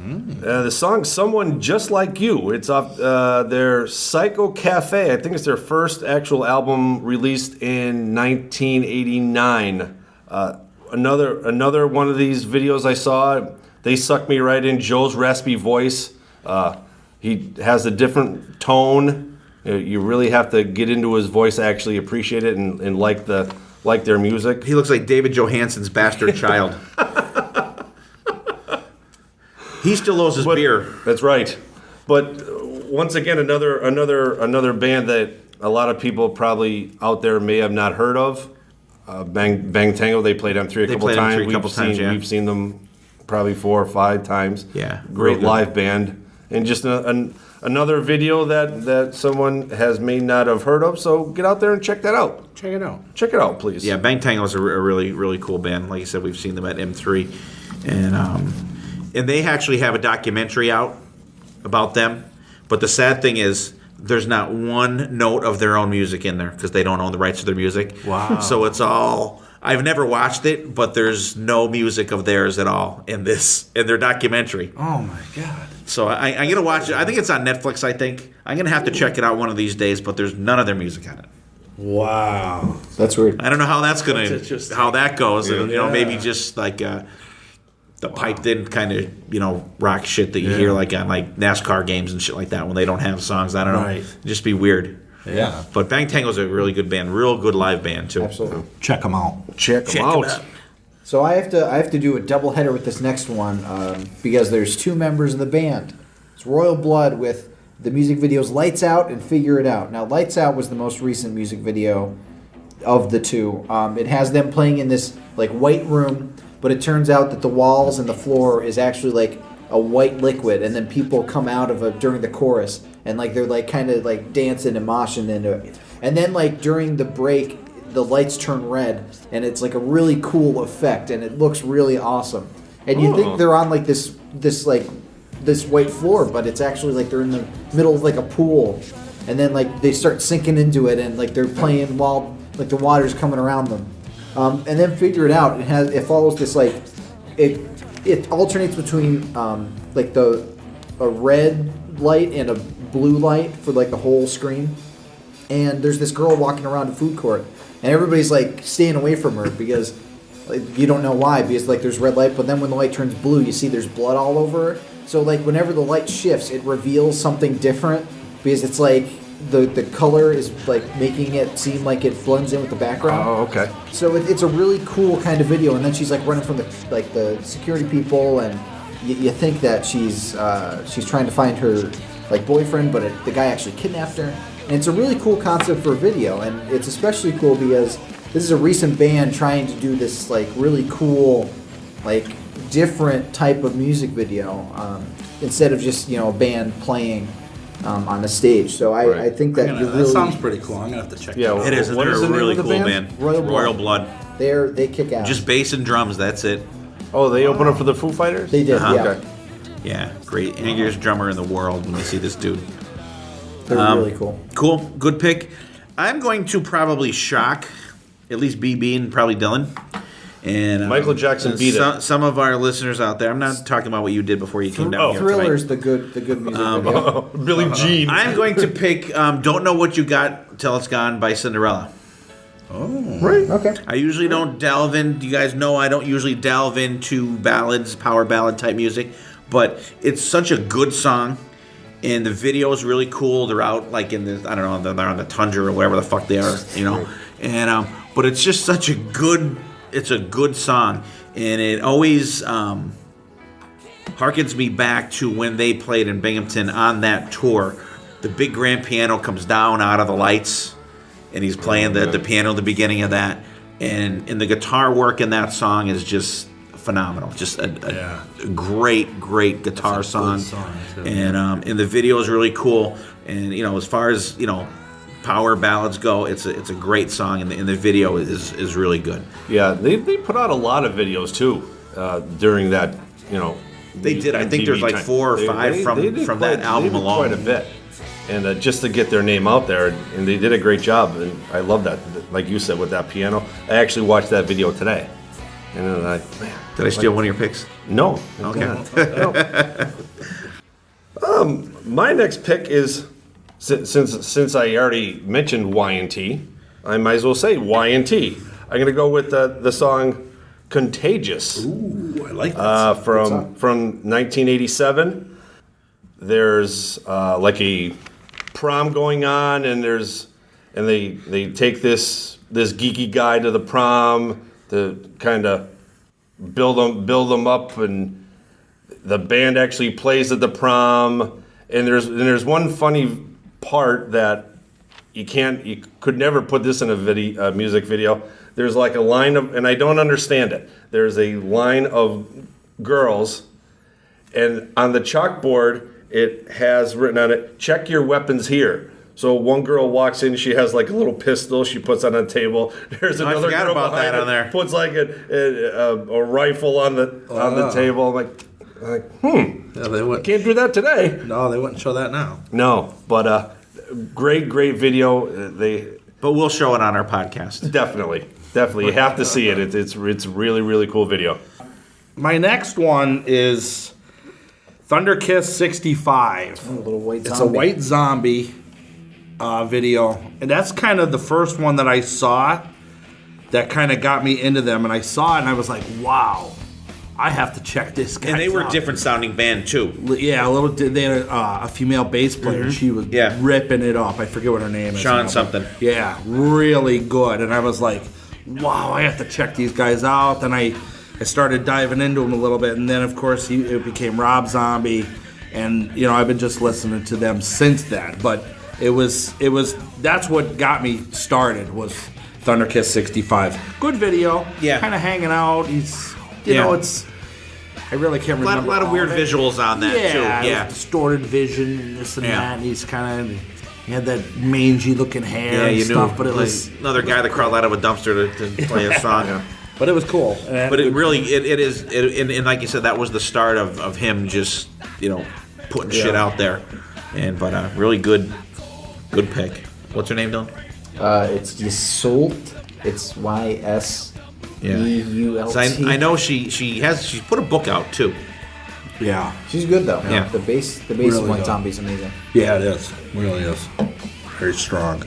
The song Someone Just Like You. It's off their Psycho Cafe. I think it's their first actual album released in 1989. Another one of these videos I saw, they sucked me right in. Joe's raspy voice. He has a different tone. You really have to get into his voice to actually appreciate it and like their music. He looks like David Johansen's bastard child. He still owes his beer. That's right. But once again, another band that a lot of people probably out there may have not heard of. Bang Tango. They played M3 a couple times. We've seen them probably 4 or 5 times. Yeah, great live band, and just a another video that someone may not have heard of. So get out there and check that out. Check it out. Check it out, please. Yeah, Bang Tango is a really, really cool band. Like I said, we've seen them at M3. And they actually have a documentary out about them. But the sad thing is, there's not one note of their own music in there because they don't own the rights to their music. Wow. So it's all... I've never watched it, but there's no music of theirs at all in their documentary. Oh my God. So I'm gonna watch it. I think it's on Netflix. I think I'm gonna have to check it out one of these days. But there's none of their music on it. Wow. That's weird. I don't know how that's gonna That's interesting. how that goes. Yeah. You know, maybe just like the piped in kind of rock shit that you hear like on like NASCAR games and shit like that when they don't have songs. I don't know. Right. It'd just be weird. Yeah. But Bang Tango's a really good band, real good live band too. Absolutely. Check them out. Check them out. So I have to do a double header with this next one because there's two members of the band. It's Royal Blood with the music videos Lights Out and Figure It Out. Now Lights Out was the most recent music video of the two. It has them playing in this like white room, but it turns out that the walls and the floor is actually like a white liquid, and then people come out of it during the chorus, and like they're like kind of like dancing and moshing into it. And then like during the break, the lights turn red, and it's like a really cool effect, and it looks really awesome. And you think they're on like this white floor, but it's actually like they're in the middle of like a pool, and then like they start sinking into it, and like they're playing while like the water's coming around them. And then Figure It Out. It follows this like it alternates between like a red light and a blue light for like the whole screen. And there's this girl walking around a food court, and everybody's like staying away from her because like, you don't know why, because like there's red light, but then when the light turns blue, you see there's blood all over her. So like whenever the light shifts, it reveals something different because it's like the color is like making it seem like it blends in with the background. Oh, okay. So it's a really cool kind of video, and then she's like running from the security people, and you think that she's trying to find her like boyfriend, but the guy actually kidnapped her. And it's a really cool concept for a video, and it's especially cool because this is a recent band trying to do this like really cool, like different type of music video instead of just a band playing on the stage. So I think that you really... That sounds pretty cool. I'm gonna have to check it out. It is. What They're is the a name really of the cool band? band. Royal Blood. They kick ass. Just bass and drums. That's it. Oh, they open up for the Foo Fighters? They did, yeah. Okay. Yeah, great. Angriest drummer in the world when you see this dude. They're really cool. Cool. Good pick. I'm going to probably shock at least BB and probably Dylan. And Michael Jackson beat it. Some of our listeners out there. I'm not talking about what you did before you came down here Thriller's tonight. the good music video. Billie Jean. I'm going to pick Don't Know What You Got Till It's Gone by Cinderella. Right. Okay. I usually don't delve in. You guys know I don't usually delve into ballads, power ballad type music, but it's such a good song, and the video is really cool. They're out like in the they're on the tundra or wherever the fuck they are, And but it's just such a good. It's a good song, and it always harkens me back to when they played in Binghamton on that tour. The big grand piano comes down out of the lights, and he's playing the piano at the beginning of that, and the guitar work in that song is just phenomenal. Just a great guitar song. And the video is really cool. And as far as power ballads go, it's a great song, and the video is really good. Yeah, they put out a lot of videos too during that. They did. I think there's like 4 or 5 from that album alone. Quite a bit, and just to get their name out there, and they did a great job. And I love that, like you said, with that piano. I actually watched that video today, and then Did I steal one of your picks? No. Okay. My next pick is since I already mentioned Y&T, I might as well say Y&T. I'm going to go with the song "Contagious." Ooh, I like that. From 1987. There's like a prom going on, and they take this geeky guy to the prom to kind of build them up, and the band actually plays at the prom. And there's one funny part that you could never put this in a music video. There's like a line of, and I don't understand it. There's a line of girls, and on the chalkboard it has written on it, "Check your weapons here." So one girl walks in, she has like a little pistol she puts on a table. There's another forgot girl about behind that it, on there. puts like a rifle on the table. I'm like, Yeah, they wouldn't. can't do that today. No, they wouldn't show that now. No, but great video. But we'll show it on our podcast. Definitely, you have to see it. It's really, really cool video. My next one is Thunder Kiss 65. A little white zombie. It's a white zombie video, and that's kind of the first one that I saw that kind of got me into them. And I saw it, and I was like, "Wow, I have to check this guy." And they were out. different sounding band too. Yeah, a little. They had a female bass player. She was Yeah. ripping it up. I forget what her name is. Sean now, but something. Yeah, really good. And I was like, "Wow, I have to check these guys out." And I started diving into them a little bit, and then of course it became Rob Zombie, and I've been just listening to them since then. But it was that's what got me started was Thunder Kiss 65. Good video. Yeah. Kind of hanging out. He's it's. I really can't A remember. lot of all weird it. visuals on that too. Yeah. Distorted vision and this and Yeah. that. And he's kind of he had that mangy looking hair Yeah, and you stuff, knew but it like, was another guy that crawled out of a dumpster to play a song. but it was cool. But it really, it is, and like you said, that was the start of him just, putting shit out there. But really good pick. What's her name, Dylan? It's Yseult. It's YSEULT. So I know she's put a book out too. Yeah. She's good though. Yeah. The bass Really of White good. Zombie's amazing. Yeah, it is. It really is. Very strong.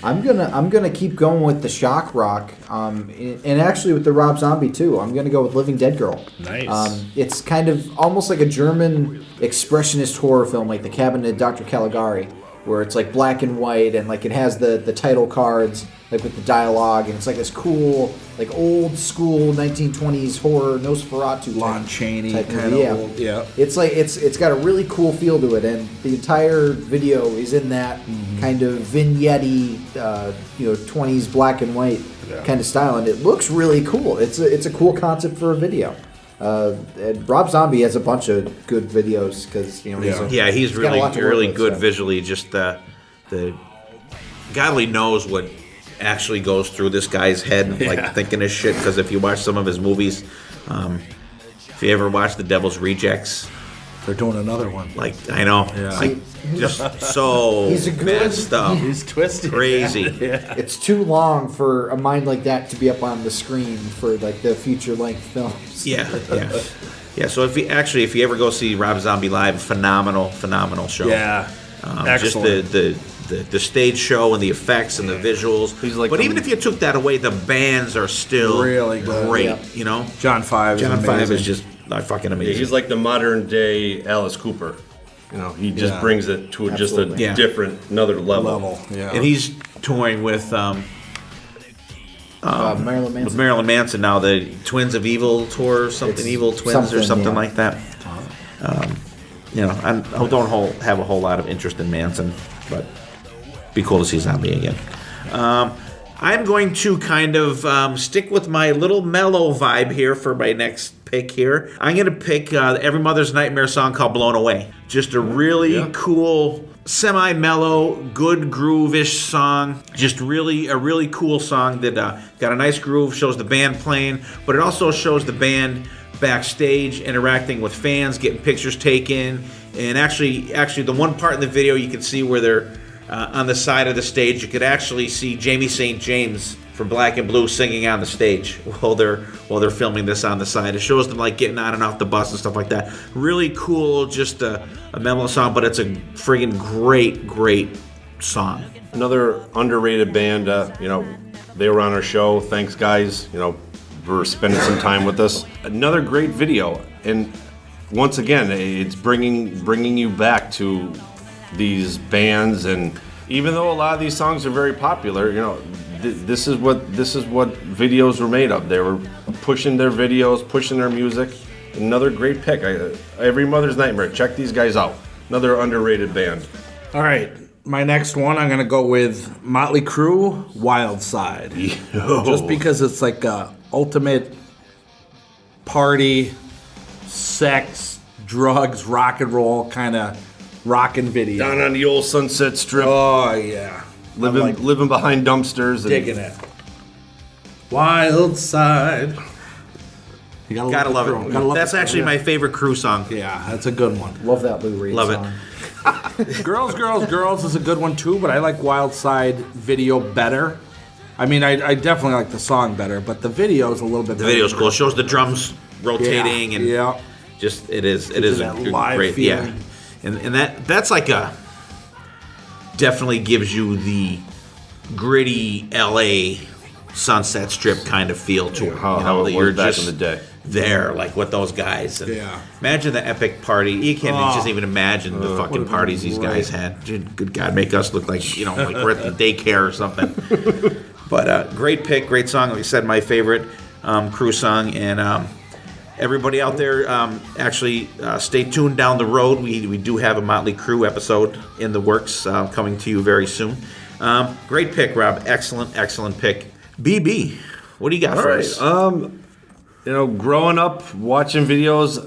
I'm gonna keep going with the shock rock, and actually with the Rob Zombie too. I'm gonna go with Living Dead Girl. Nice. It's kind of almost like a German expressionist horror film, like The Cabinet of Dr. Caligari, where it's like black and white, and like it has the title cards, like with the dialogue, and it's like this cool, like old school 1920s horror Nosferatu Lon Chaney type kind movie. of old. Yeah. It's like it's got a really cool feel to it, and the entire video is in that kind of vignette-y, 20s black and white kind of style, and it looks really cool. It's a cool concept for a video. And Rob Zombie has a bunch of good videos because he's He's got a lot to work really with, good so. visually. Just the God only knows what actually goes through this guy's head, like thinking this shit. Because if you watch some of his movies, if you ever watch The Devil's Rejects, They're doing another one. like I know, Yeah. like just so He's a good- messed up, He's twisted. crazy. Yeah. It's too long for a mind like that to be up on the screen for like the feature length films. Yeah. So if you ever go see Rob Zombie live, phenomenal show. Yeah. Just Excellent. the stage show and the effects and the visuals. He's like but the- even if you took that away, the bands are still Really good. great. Yeah. John 5 is John amazing. 5 is just fucking amazing. He's like the modern day Alice Cooper. He just Yeah. brings it to just a Absolutely. Yeah. different, another level. Yeah. and he's touring with Marilyn Manson. Marilyn Manson now. The Twins of Evil tour, or something It's Evil Twins or something, something yeah. like that. I don't have a whole lot of interest in Manson, but be cool to see Zombie again. I'm going to kind of stick with my little mellow vibe here for my next pick here. I'm going to pick Every Mother's Nightmare song called Blown Away. Just a really cool, semi-mellow, good groove-ish song. Just a really cool song that got a nice groove, shows the band playing, but it also shows the band backstage interacting with fans, getting pictures taken, and actually the one part in the video you can see where they're on the side of the stage, you could actually see Jamie St. James from Black and Blue singing on the stage while they're filming this on the side. It shows them like getting on and off the bus and stuff like that. Really cool, just a mellow song, but it's a friggin' great song. Another underrated band. They were on our show. Thanks, guys. For spending some time with us. Another great video, and once again, it's bringing you back to these bands. And even though a lot of these songs are very popular, this is what videos were made of. They were pushing their videos, pushing their music. Another great pick. Every Mother's Nightmare. Check these guys out. Another underrated band. All right. My next one, I'm going to go with Motley Crue, Wild Side. Just because it's like a ultimate party, sex, drugs, rock and roll kind of rockin' video. Down on the old Sunset Strip, Oh yeah, living behind dumpsters. And digging it. Wild Side. You Gotta love it. That's actually my favorite crew song. Yeah, that's a good one. Love that Lou Reed Love it. song. Girls, Girls, Girls is a good one too, but I like Wild Side video better. I mean, I definitely like the song better, but the video is a little bit The better. video's cool. It shows the drums rotating and yeah. just it is that a live great feeling. and that's like a definitely gives you the gritty LA Sunset Strip kind of feel to it. how You know, it that was you're back just in the day. there, like with those guys. And Yeah. imagine the epic party. You can't just even imagine the fucking would've been parties these guys had. Dude, good God, make us look like like we're at the daycare or something. But great pick, great song. Like I said, my favorite crew song. And everybody out there, actually stay tuned down the road. We do have a Motley Crue episode in the works coming to you very soon. Great pick, Rob. Excellent pick. BB, what do you got for us? Growing up watching videos,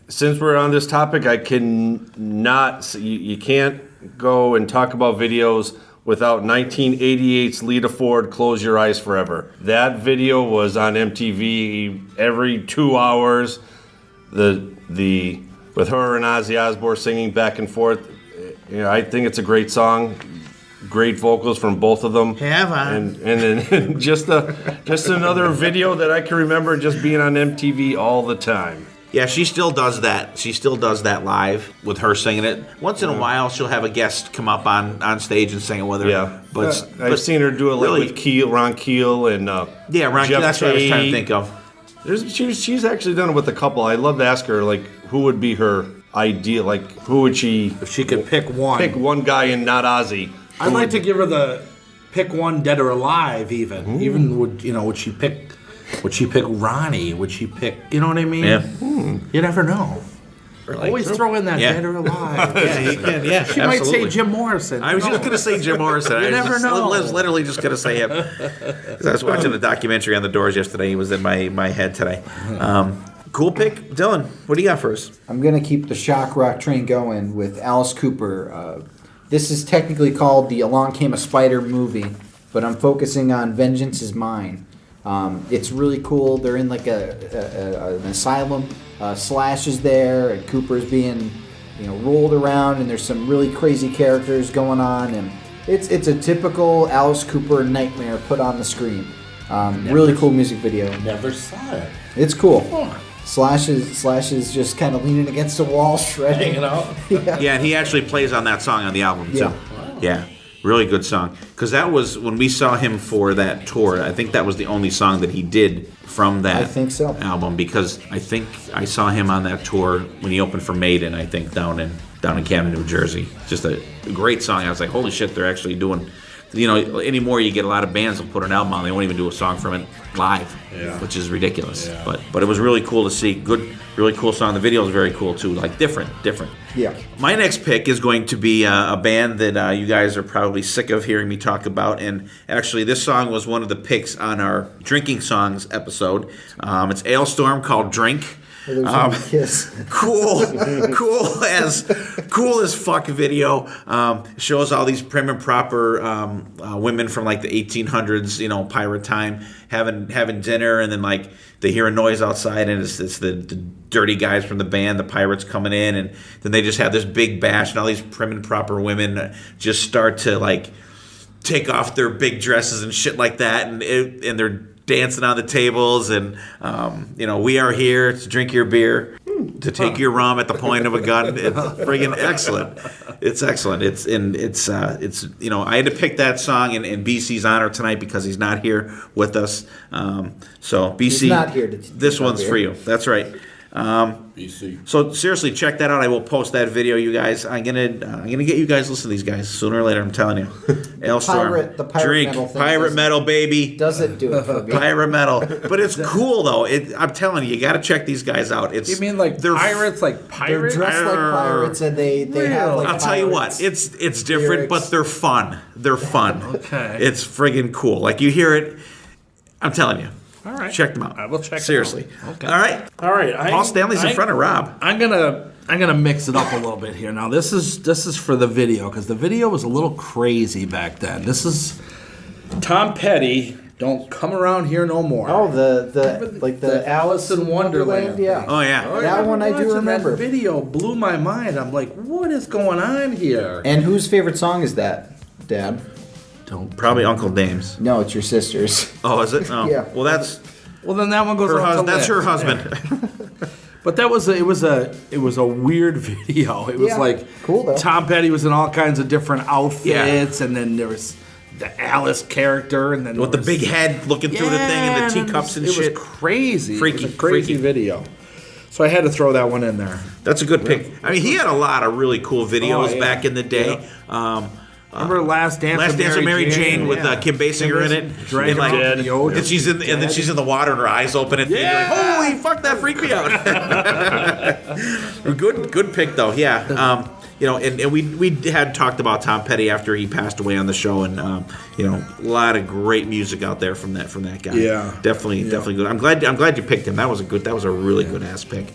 since we're on this topic, I can not. You can't go and talk about videos without 1988's Lita Ford, "Close Your Eyes Forever." That video was on MTV every 2 hours. The with her and Ozzy Osbourne singing back and forth. I think it's a great song. Great vocals from both of them. Have I? And then just another video that I can remember just being on MTV all the time. Yeah, she still does that. She still does that live with her singing it. Once in a while, she'll have a guest come up on stage and sing it with her. Yeah, but I've seen her do it really, with Ron Keel, and yeah, Ron. Jeff That's what I was trying to Tate. think of. She's actually done it with a couple. I'd love to ask her, like, who would be her ideal? Like, who would she If she could pick one. pick one guy and not Ozzy? I'd like to give her the pick one, dead or alive. Even would she pick? Would she pick Ronnie? Would she pick? You know what I mean? Yeah. You never know. Like- Always throw in that Yeah. dead or alive. Yeah, you can. Yeah, She absolutely. might say Jim Morrison. I was just going to say Jim Morrison. You I never know. was literally just going to say him. 'Cause I was watching a documentary on the Doors yesterday. He was in my head today. Cool pick. Dylan, what do you got for us? I'm going to keep the shock rock train going with Alice Cooper. This is technically called the Along Came a Spider movie, but I'm focusing on Vengeance is Mine. It's really cool. They're in like an asylum. Slash is there, and Cooper's being rolled around, and there's some really crazy characters going on, and it's a typical Alice Cooper nightmare put on the screen. Really cool music video. Never saw it. It's cool. Slash is just kind of leaning against the wall, shredding. Yeah, and he actually plays on that song on the album too. Yeah. Yeah, really good song. Because that was when we saw him for that tour. I think that was the only song that he did from that I think so. album. Because I think I saw him on that tour when he opened for Maiden. I think down in Camden, New Jersey. Just a great song. I was like, holy shit, they're actually doing. Anymore you get a lot of bands that put an album on. They won't even do a song from it live, which is ridiculous. Yeah. But it was really cool to see. Good, really cool song. The video is very cool too. Like different. Yeah. My next pick is going to be a band that you guys are probably sick of hearing me talk about. And actually, this song was one of the picks on our Drinking Songs episode. It's Ailstorm called Drink. Kiss. Cool as fuck video. Shows all these prim and proper women from like the 1800s, pirate time, having dinner, and then like they hear a noise outside, and it's the dirty guys from the band, the pirates coming in, and then they just have this big bash, and all these prim and proper women just start to like take off their big dresses and shit like that, and they're dancing on the tables, and we are here to drink your beer, to take your rum at the point of a gun. It's friggin' excellent. It's excellent. It's I had to pick that song in BC's honor tonight because he's not here with us. So BC, He's not here to this one's for you. That's right. BC. So seriously, check that out. I will post that video, you guys. I'm gonna get you guys listening to these guys sooner or later. I'm telling you. Ailstorm, The pirate drink, metal thing pirate metal, baby. Doesn't do it for me. Pirate metal, but it's cool though. I'm telling you, you got to check these guys out. It's You mean like they're pirates? Like They're pirates? dressed like pirates, and they have like I'll tell you what, pirates. it's different, but they're fun. They're fun. Okay. It's friggin' cool. Like you hear it, I'm telling you. All right. Check them out. I will check them Seriously. out. Okay. All right. All right. Paul Stanley's in front of Rob. I'm gonna I'm gonna mix it up a little bit here. Now this is for the video because the video was a little crazy back then. This is Tom Petty. Don't come around here no more. Oh, the Alice in Wonderland. Yeah. Oh yeah. That one I do Watching remember. That video blew my mind. I'm like, what is going on here? And whose favorite song is that, Dad? Probably Uncle Dame's. No, it's your sister's. Oh, is it? Oh. Yeah. Well, that's Well, then that one goes her on to husband. That's her Liz. husband. But it was a weird video. It was Yeah. like Cool, though. Tom Petty was in all kinds of different outfits, Yeah. and then there was the Alice character, and then With the there big was- head looking through the thing and the then teacups and it shit. was crazy. Freaky, It was a crazy freaky. video. So I had to throw that one in there. That's a good pick. I mean, he had a lot of really cool videos Oh, yeah. back in the day. Remember Last Dance? Last Dance with Mary Jane with Kim Basinger in it, Dragging and like, around the ocean. and she's in, and then she's in the water and her eyes open at the end. You're like, holy fuck, that freaked me out. Good pick though. Yeah. And we had talked about Tom Petty after he passed away on the show, and a lot of great music out there from that guy. Yeah. Definitely good. I'm glad you picked him. That was a really good ass pick.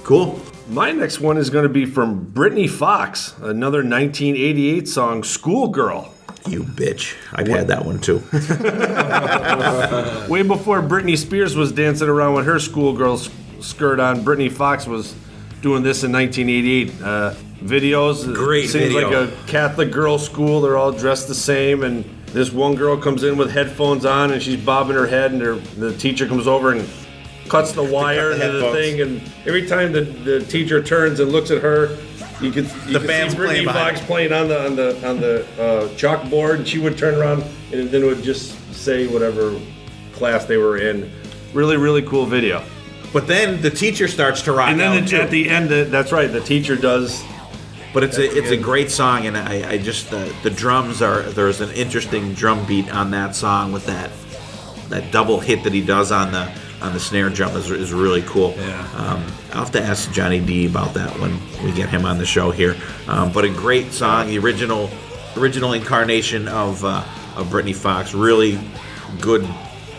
Cool. My next one is going to be from Brittany Fox, another 1988 song, Schoolgirl. You bitch. I've had that one too. Way before Britney Spears was dancing around with her schoolgirl skirt on, Brittany Fox was doing this in 1988. Videos. Great Seems video. like a Catholic girls' school. They're all dressed the same, and this one girl comes in with headphones on, and she's bobbing her head, and the teacher comes over and cuts the wire into the headphones. thing, and every time the teacher turns and looks at her, you could band's see Brittany playing behind Fox playing on the chalkboard, and she would turn around and then it would just say whatever class they were in. Really, really cool video. But then the teacher starts to rock And then out too. at the end, that's right, the teacher does. But it's a great song, and I just the drums there's an interesting drum beat on that song with that double hit that he does on the snare drum is really cool. Yeah. I'll have to ask Johnny D about that when we get him on the show here. But a great song, the original incarnation of Brittany Fox, really good,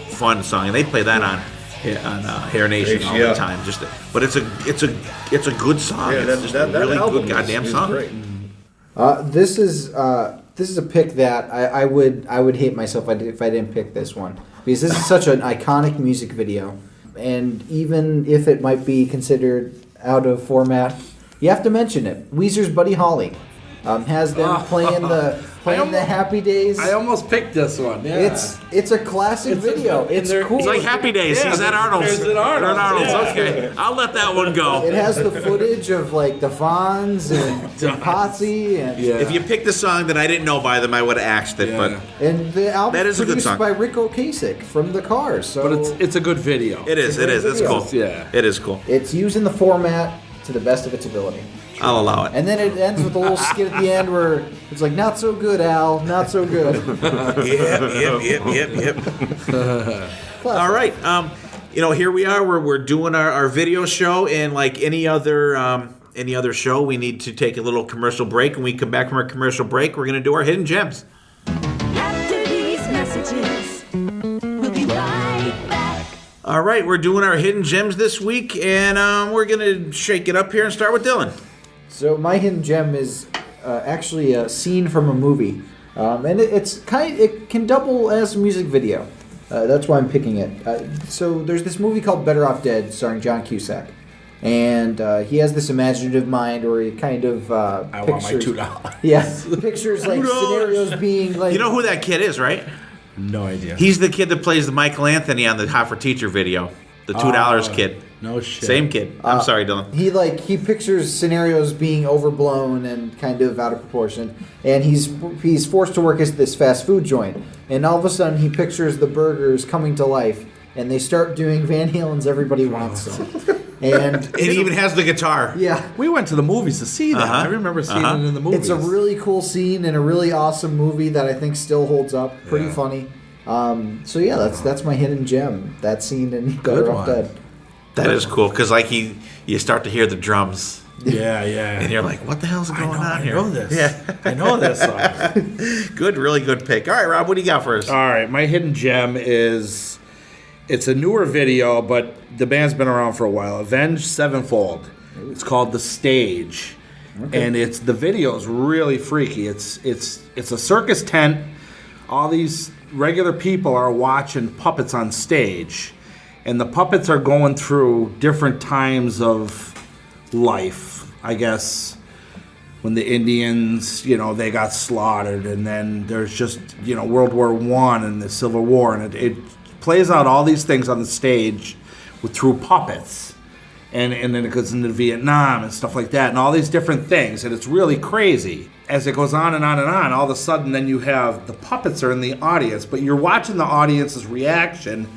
fun song, and they play that on Hair Nation all the time. But it's a good song. It's just a really good goddamn song. Great. This is a pick that I would hate myself if I didn't pick this one, because this is such an iconic music video, and even if it might be considered out of format, you have to mention it. Weezer's Buddy Holly has them playing the Happy Days. I almost picked this one. Yeah. It's a classic video. It's cool. It's like Happy Days. Yeah, He's at Arnold's. there's an Arnold's. Arnold's. Yeah. Okay, I'll let that one go. It has the footage of like the Fonz and Potsy and Yeah. If you picked a song that I didn't know by them, I would have axed it. Yeah. But and the album That is a good produced song. by Rick Ocasek from the Cars. So But it's a good video. it is. It is. It's cool. Yeah. It is cool. it's using the format to the best of its ability. I'll allow it. And then it ends with a little skit at the end where it's like, not so good, Al, not so good. Yep. All right. Here we are. We're doing our video show, and like any other show, we need to take a little commercial break. When we come back from our commercial break, we're going to do our hidden gems. After these messages, we'll be right back. All right, we're doing our hidden gems this week, and we're going to shake it up here and start with Dylan. So my hidden gem is actually a scene from a movie, and it can double as a music video. That's why I'm picking it. So there's this movie called Better Off Dead, starring John Cusack, and he has this imaginative mind where he kind of I want my pictures, $2. yeah, pictures like scenarios being like. You know who that kid is, right? No idea. He's the kid that plays the Michael Anthony on the Hot for Teacher video. The $2 kid. No shit. Same kid. I'm sorry, Dylan. He pictures scenarios being overblown and kind of out of proportion, and he's forced to work at this fast food joint, and all of a sudden he pictures the burgers coming to life, and they start doing Van Halen's "Everybody Wants Some," and It even has the guitar. yeah, We went to the movies to see that. Uh-huh. I remember seeing it in the movies. it's a really cool scene and a really awesome movie that I think still holds up. Pretty funny. So yeah, that's my hidden gem. That scene in Better Off one. Dead. That is cool, because like you start to hear the drums, Yeah. and you're like, what the hell's going on here? I know this. Yeah. I know this song. Good, really good pick. All right, Rob, what do you got for us? All right, my hidden gem is, it's a newer video, but the band's been around for a while. Avenged Sevenfold. It's called The Stage. Okay. And the video's really freaky. It's a circus tent. All these regular people are watching puppets on stage. And the puppets are going through different times of life, I guess. When the Indians, they got slaughtered, and then there's just, World War I and the Civil War, and it plays out all these things on the stage through puppets, and then it goes into Vietnam and stuff like that, and all these different things, and it's really crazy. As it goes on and on and on, all of a sudden then you have the puppets are in the audience, but you're watching the audience's reaction,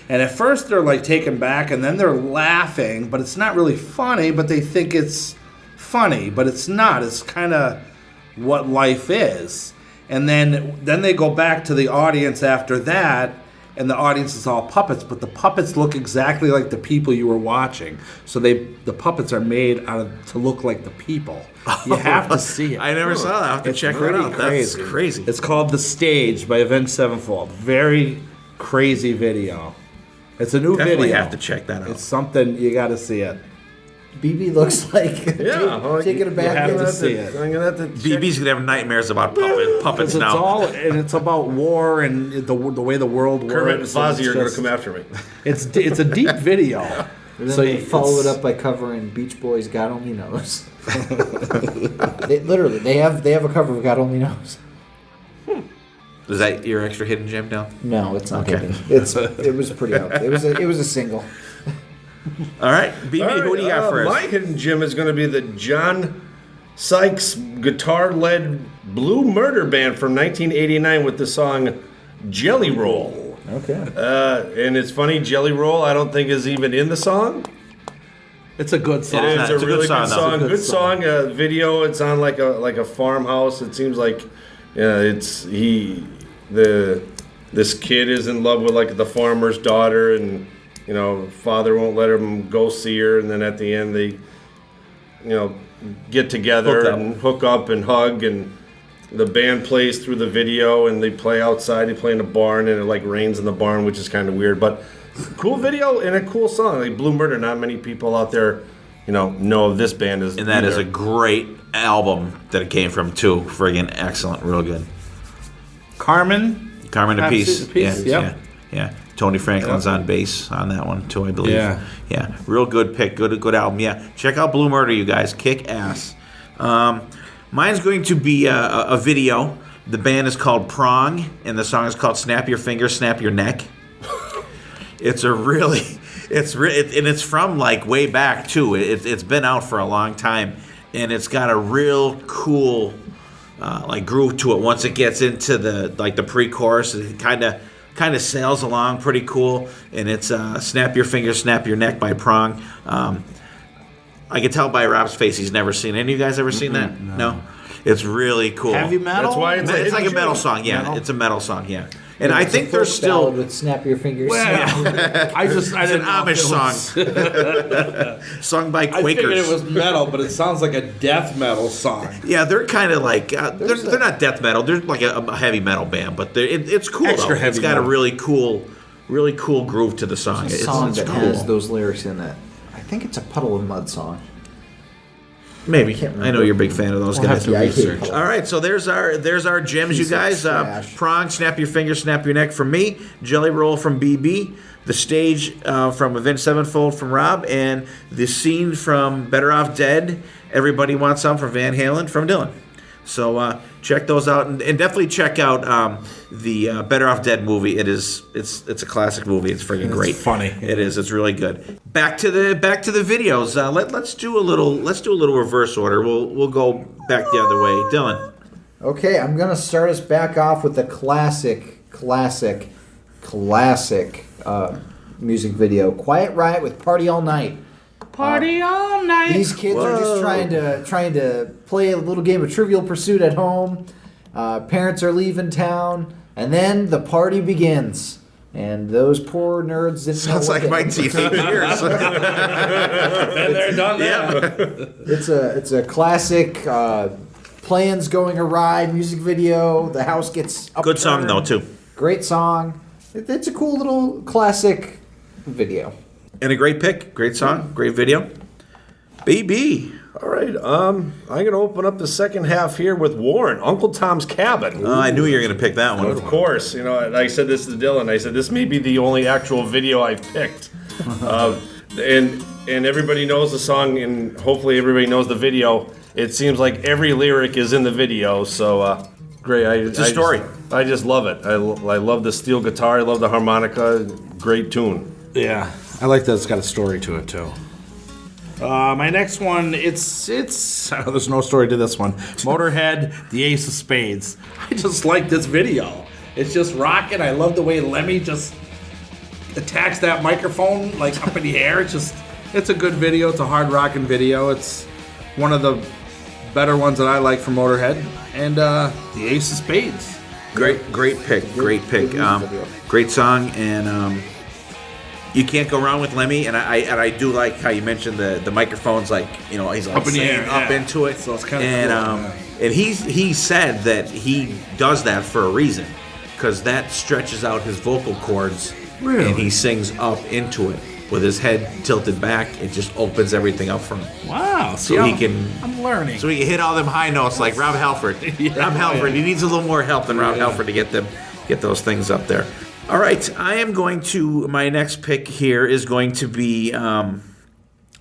and at first they're like taken back, and then they're laughing, but it's not really funny, but they think it's funny, but it's not. It's kind of what life is. And then they go back to the audience after that, and the audience is all puppets, but the puppets look exactly like the people you were watching. So the puppets are made to look like the people. You have to see it. I never saw that. I have to check it out. That's crazy. It's called The Stage by Avenged Sevenfold. Very crazy video. It's a new video. Definitely have to check that out. It's something, you got to see it. BB looks like taking a bath. You have to see it. I'm gonna have to. BB's gonna have nightmares about puppets now. It's about war and the way the world works. Kermit and Fozzie are gonna come after me. It's a deep video. So you follow it up by covering Beach Boys' "God Only Knows." they have a cover of "God Only Knows." Is that your extra hidden gem now? No, it's not hidden. It was pretty out. It was a single. All right, BB, who do you got for us? My hidden gem is going to be the John Sykes guitar-led Blue Murder Band from 1989 with the song Jelly Roll. Okay. And it's funny, Jelly Roll I don't think is even in the song. It's a good song. It's a really good song. Good song. Video. It's on like a farmhouse. It seems like this kid is in love with like the farmer's daughter, and father won't let him go see her, and then at the end they, get together and hook up and hug, and the band plays through the video, and they play outside. They play in a barn, and it like rains in the barn, which is kind of weird, but cool video and a cool song. Like Blue Murder, not many people out there, know of this band as. And that is a great album that it came from too. Friggin' excellent, real good. Carmen to Peace. Yep. Yeah. Tony Franklin's on bass on that one too, I believe. Yeah. Real good pick. Good album. Yeah. Check out Blue Murder, you guys. Kick ass. Mine's going to be a video. The band is called Prong, and the song is called "Snap Your Fingers, Snap Your Neck." It's from like way back too. It's been out for a long time, and it's got a real cool groove to it. Once it gets into the pre-chorus, it kind of sails along pretty cool, and it's "Snap Your Fingers, Snap Your Neck" by Prong. I can tell by Rob's face he's never seen it. Any of you guys ever seen that? No? It's really cool. Heavy metal? That's why It's like a metal song, yeah. It's a metal song, yeah. And I think there's still... with "Snap Your Fingers." I it's an Amish song. Sung by Quakers. I figured it was metal, but it sounds like a death metal song. Yeah, they're kind of like... they're not death metal. They're like a heavy metal band, but it's cool, Extra though. Heavy it's got metal. a really cool groove to the song. It's a song it's that cool. has those lyrics in it. I think it's a Puddle of Mud song. Maybe. Can't remember. I know you're a big fan of those guys. I hate All right, so there's our gems, you guys. Prong, "Snap Your Fingers, Snap Your Neck" from me. Jelly Roll from BB. The Stage from Avenged Sevenfold from Rob. And The Scene from Better Off Dead. Everybody Wants Some from Van Halen from Dylan. So check those out, and definitely check out the Better Off Dead movie. It's a classic movie. It's freaking great. It's funny. It is. It's really good. Back to the videos. Let's do a little reverse order. We'll go back the other way. Dylan. Okay, I'm gonna start us back off with the classic music video, "Quiet Riot" with "Party All Night." Party all night. These kids are just trying to play a little game of Trivial Pursuit at home. Parents are leaving town, and then the party begins. And those poor nerds didn't Sounds know like my teenage years. And they're done that. It's a classic plans going awry music video. The house gets upturned. Good song though too. Great song. It's a cool little classic video. And a great pick, great song, great video. BB. All right, I'm going to open up the second half here with Warren, Uncle Tom's Cabin. I knew you were going to pick that one. Of course, you know, I said this to Dylan. I said this may be the only actual video I've picked, and everybody knows the song, and hopefully everybody knows the video. It seems like every lyric is in the video, so great. It's a story. I just love it. I love the steel guitar. I love the harmonica. Great tune. Yeah, I like that it's got a story to it too. My next one, it's there's no story to this one. Motorhead, the Ace of Spades. I just like this video. It's just rocking. I love the way Lemmy just attacks that microphone like up in the air. It's a good video. It's a hard rocking video. It's one of the better ones that I like from Motorhead. And the Ace of Spades. Great pick. Great song, and you can't go wrong with Lemmy. And I do like how you mentioned the microphones, like, you know, he's like Up in the air, up yeah. into it. So it's kinda and cool, and he said that he does that for a reason, because that stretches out his vocal cords, and he sings up into it with his head tilted back. It just opens everything up for him. Wow. So he can. I'm learning. So he can hit all them high notes like Rob Halford. Rob Halford, he needs a little more help than Rob Halford to get those things up there. All right, I am going to, my next pick here is going to be, God,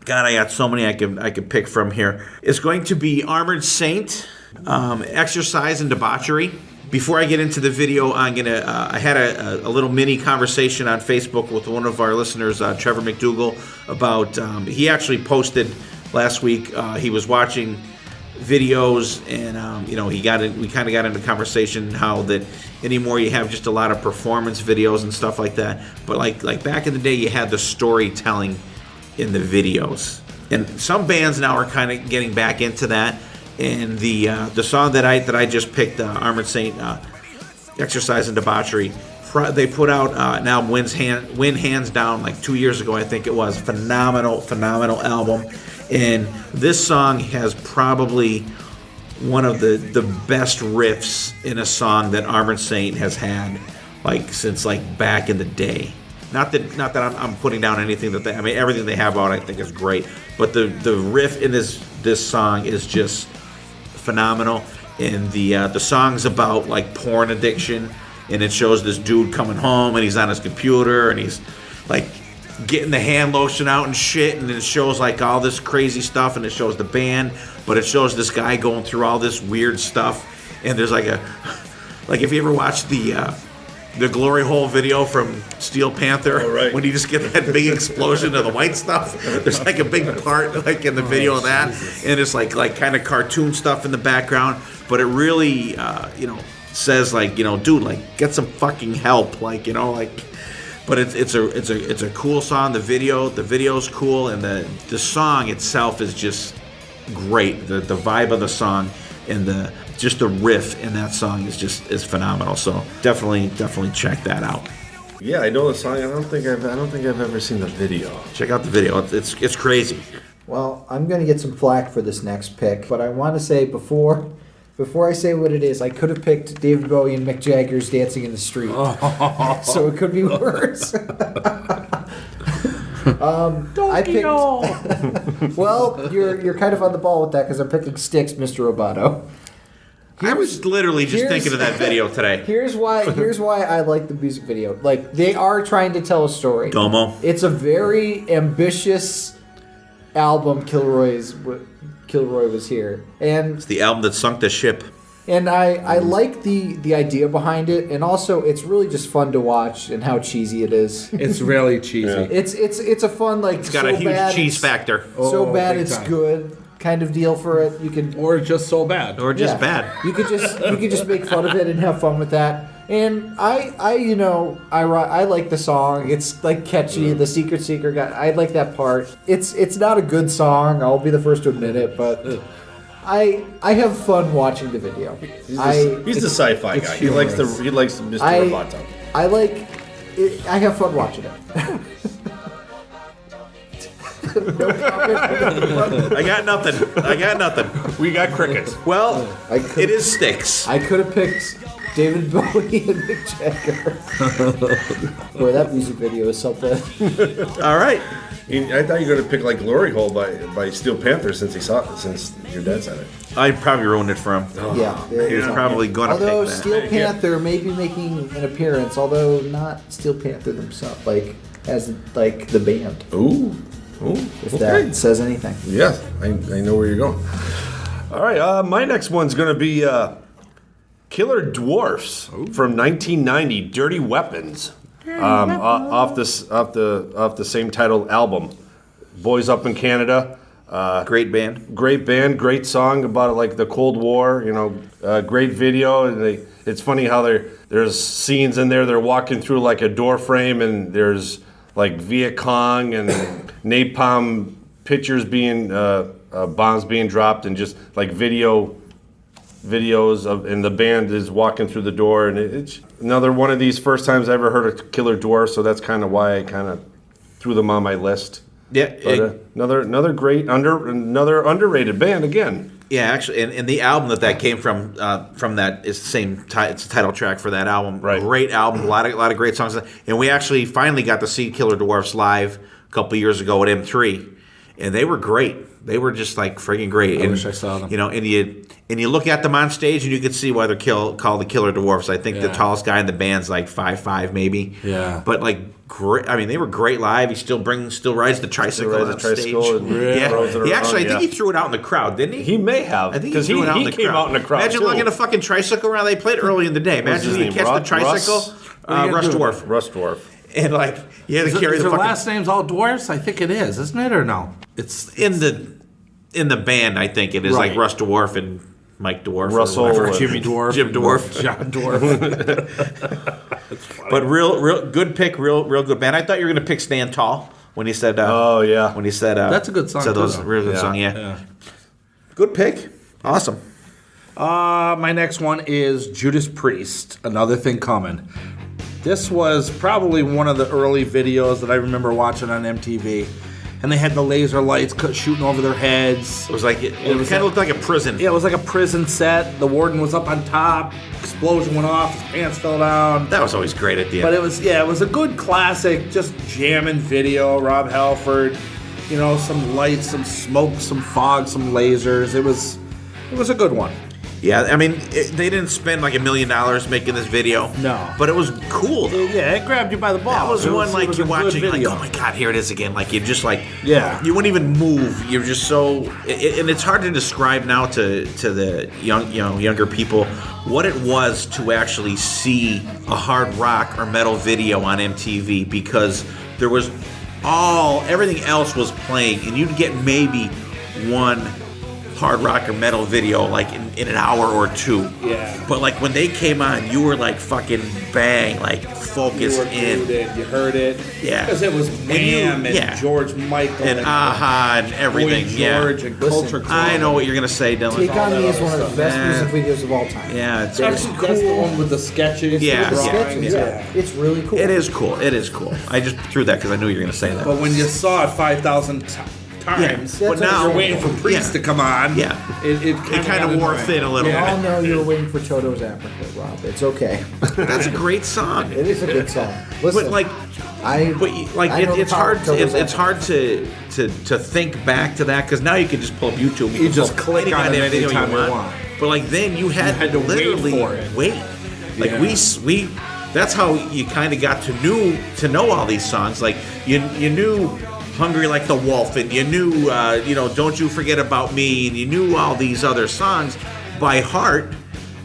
I got so many I could pick from here. It's going to be Armored Saint, Exercise and Debauchery. Before I get into the video, I'm gonna. I had a little mini conversation on Facebook with one of our listeners, Trevor McDougall, about. He actually posted last week. He was watching videos, and you know, we kind of got into conversation how that anymore you have just a lot of performance videos and stuff like that. But like back in the day, you had the storytelling in the videos, and some bands now are kind of getting back into that. And the song that I just picked, Armored Saint, Exercise and Debauchery, they put out an album, Win Hands Down, like 2 years ago, I think it was. Phenomenal album. And this song has probably one of the best riffs in a song that Armored Saint has had, like, since like back in the day. Not that I'm putting down anything that everything they have out I think is great, but the riff in this song is just phenomenal. And the song's about like porn addiction, and it shows this dude coming home and he's on his computer and he's like getting the hand lotion out and shit, and it shows like all this crazy stuff, and it shows the band, but it shows this guy going through all this weird stuff. And there's like if you ever watched the glory hole video from Steel Panther, right. when you just get that big explosion of the white stuff, there's like a big part like in the video of that, and it's like kind of cartoon stuff in the background, but it really says like, dude, like get some fucking help, like, like. But it's a cool song. The video's cool, and the song itself is just great. The vibe of the song and the riff in that song is phenomenal. So definitely check that out. Yeah, I know the song. I don't think I've ever seen the video. Check out the video. It's crazy. Well, I'm going to get some flack for this next pick, but I want to say before I say what it is, I could have picked David Bowie and Mick Jagger's Dancing in the Street. So it could be worse. I picked. Well, you're kind of on the ball with that because I'm picking Styx, Mr. Roboto. I was literally just thinking of that video today. Here's why I like the music video. Like, they are trying to tell a story. Domo. It's a very ambitious album. Kilroy was here, and It's the album that sunk the ship. And I like the idea behind it, and also it's really just fun to watch and how cheesy it is. It's really cheesy. Yeah. It's a fun, like, It's got a huge cheese factor. So bad big it's time. good kind of deal for it. You can Or just so bad. Or just yeah. bad. You could just make fun of it and have fun with that. And I like the song. It's like catchy. The Secret Seeker guy. I like that part. It's not a good song. I'll be the first to admit it, but I have fun watching the video. He's the sci-fi guy. He likes Mr. Roboto. I like it. I have fun watching it. No comment. I got nothing. We got crickets. Well, I could- it is Styx. I could have picked David Bowie and Mick Jagger. Boy, that music video is something. All right. I thought you were going to pick like Glory Hole by Steel Panther since your dad said it. I'd probably ruined it for him. Yeah. He was probably going to Although pick that. Steel Panther may be making an appearance, although not Steel Panther themselves, like as like the band. Ooh, If that says anything. Yes, I know where you're going. All right, my next one's going to be Killer Dwarfs from 1990, Dirty Weapons, off the same title album. Boys up in Canada. Great band. Great song about like the Cold War. Great video. And it's funny how there's scenes in there. They're walking through like a door frame, and there's like Viet Cong and napalm pictures being bombs being dropped, and just like videos of, and the band is walking through the door, and it's another one of these first times I ever heard of Killer Dwarfs, so that's kind of why I kind of threw them on my list. Yeah. But, another great another underrated band again. Yeah, actually, and the album that came from that is the same. It's the title track for that album. Right. Great album, a lot of great songs, and we actually finally got to see Killer Dwarfs live a couple years ago at M3, and they were great. They were just like friggin' great. I wish I saw them. And you look at them on stage, and you could see why they're called the Killer Dwarfs. I think the tallest guy in the band's like 5'5", maybe. Yeah. But like great. I mean, they were great live. He still rides the tricycle on stage. And He actually, I think he threw it out in the crowd, didn't he? He may have, I think because he came out in the crowd. Imagine too. lugging a fucking tricycle around. They played early in the day. What's Imagine his you name? catch the tricycle. Russ Dwarf. Russ Dwarf. And like, you had to carry Is the their fucking... last name's all dwarfs? I think it is, isn't it, or no? It's In the band, I think it is like Right. Russ Dwarf and Mike Dwarf. Russell or whatever. and- Jimmy Dwarf, Jim Dwarf. John Dwarf. But real good pick, real good band. I thought you were going to pick Stand Tall when he said... Oh, yeah. When he said... That's a good song, Said those too, though. real good song, yeah. Good pick. Awesome. My next one is Judas Priest, Another Thing Coming. This was probably one of the early videos that I remember watching on MTV. And they had the laser lights shooting over their heads. It was like... It kind of looked like a prison. Yeah, it was like a prison set. The warden was up on top. Explosion went off. His pants fell down. That was always great at the end. But it was a good classic, just jamming video. Rob Halford, some lights, some smoke, some fog, some lasers. It was a good one. Yeah, I mean, they didn't spend like $1 million making this video. No. But it was cool, though. It grabbed you by the balls. That was one like you're a good watching, like, video. oh my God, here it is again. Like, you're just like, Yeah. you wouldn't even move. You're just so, and it's hard to describe now to the younger people what it was to actually see a hard rock or metal video on MTV, because there was everything else was playing, and you'd get maybe one hard rock or metal video like in an hour or two. Yeah. But like when they came on, you were like fucking bang, like focused You were in. glued, you heard it. Yeah. Because it was Wham and yeah. George Michael And Aha and everything. Boy Yeah. George and Listen, Culture Club. I know what you're gonna say, Dylan. Take On Me is one of the best Yeah. music videos of all time. Yeah, it's That's the one with the sketches. Yeah, The yeah, sketches, yeah. It's really cool. It is cool. It is cool. I just threw that because I knew you were gonna say that. But when you saw it 5,000 times, but now you're waiting for Priest to come on. Yeah. It kind of wore thin a little We all bit. know you were waiting for Toto's Africa, Rob. It's okay. That's a great song. It is a good song. Listen, But like, I know it's the hard. power of Toto's It's Africa. hard to think back to that, because now you can just pull up YouTube. You just pull click any on it goddamn video anytime you want. But like then you had to wait literally for it. wait. Like Yeah. we that's how you kind of got to know all these songs. Like you knew Hungry Like the Wolf, and you knew Don't You Forget About Me, and you knew all these other songs by heart,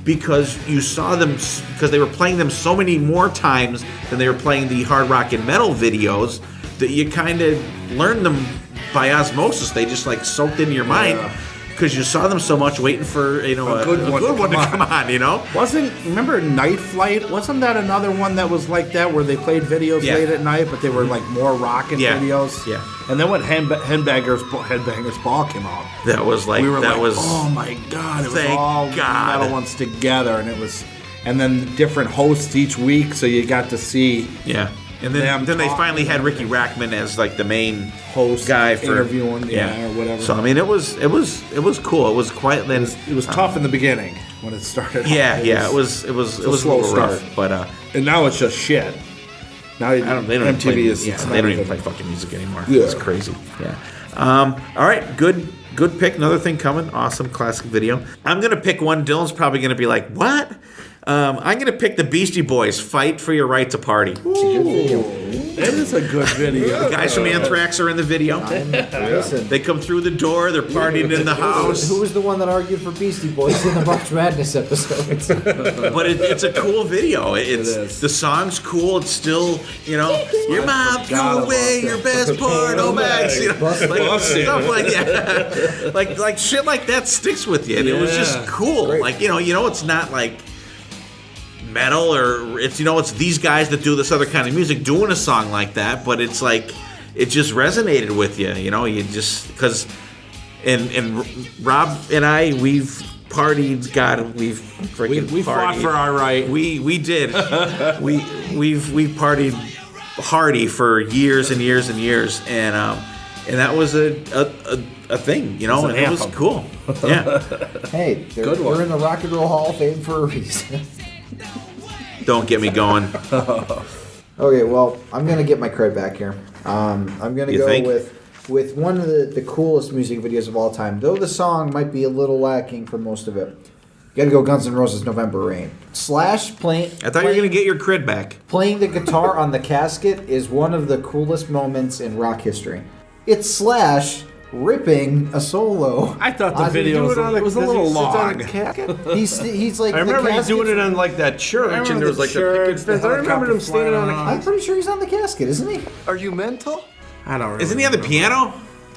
because you saw them, because they were playing them so many more times than they were playing the hard rock and metal videos, that you kind of learned them by osmosis. They just like soaked into your mind, because you saw them so much, waiting for a good one to come on. Remember Night Flight? Wasn't that another one that was like that, where they played videos Yeah. late at night, but they were like more rockin' Yeah. videos? Yeah. And then when Headbangers Ball came out, That was like we were that like, was oh my God, it was thank all God. metal ones together, and then different hosts each week, so you got to see yeah. And then they finally had Ricky Rackman as like the main host guy for interviewing, or whatever. So I mean, it was cool. It was quite. Then it was tough in the beginning when it started. It was a slow little start. rough, but and now it's just shit. Now they don't even MTV play, is they don't even play fucking music anymore. Yeah. It's crazy. Yeah. All right, good pick. Another thing coming. Awesome classic video. I'm gonna pick one. Dylan's probably gonna be like, what? I'm gonna pick the Beastie Boys. Fight for your right to party. That is a good video. The guys from Anthrax are in the video. Listen, They come through the door. They're partying in the house. who was the one that argued for Beastie Boys in the March Madness episodes? But it's a cool video. It's is. the song's cool. It's still, your mom threw away your best porno bags. Like stuff like that. like shit like that sticks with you. And it was just cool. Great. Like it's not like metal or it's these guys that do this other kind of music doing a song like that. But it's like it just resonated with you. You just because and Rob and I we've partied. God, we've freaking We fought partied. for our right. We did. we've partied hardy for years and years and years, and that was a thing, and it was anthem. cool. Yeah. Hey, they're in the Rock and Roll Hall of Fame for a reason. Don't get me going. Okay, well, I'm gonna get my cred back here. I'm gonna You go think? with one of the coolest music videos of all time. Though the song might be a little lacking for most of it. Gotta go Guns N' Roses' November Rain. Slash playing. I thought you were gonna get your cred back. Playing the guitar on the casket is one of the coolest moments in rock history. It's Slash ripping a solo. I thought the on- video was a little long. He's like I remember the he's doing it casket's- on like that church, and there was like the church, picket fence. the I remember him standing on helicopter I'm pretty sure he's on the casket, isn't he? Are you mental? I don't. Really Isn't he on the piano?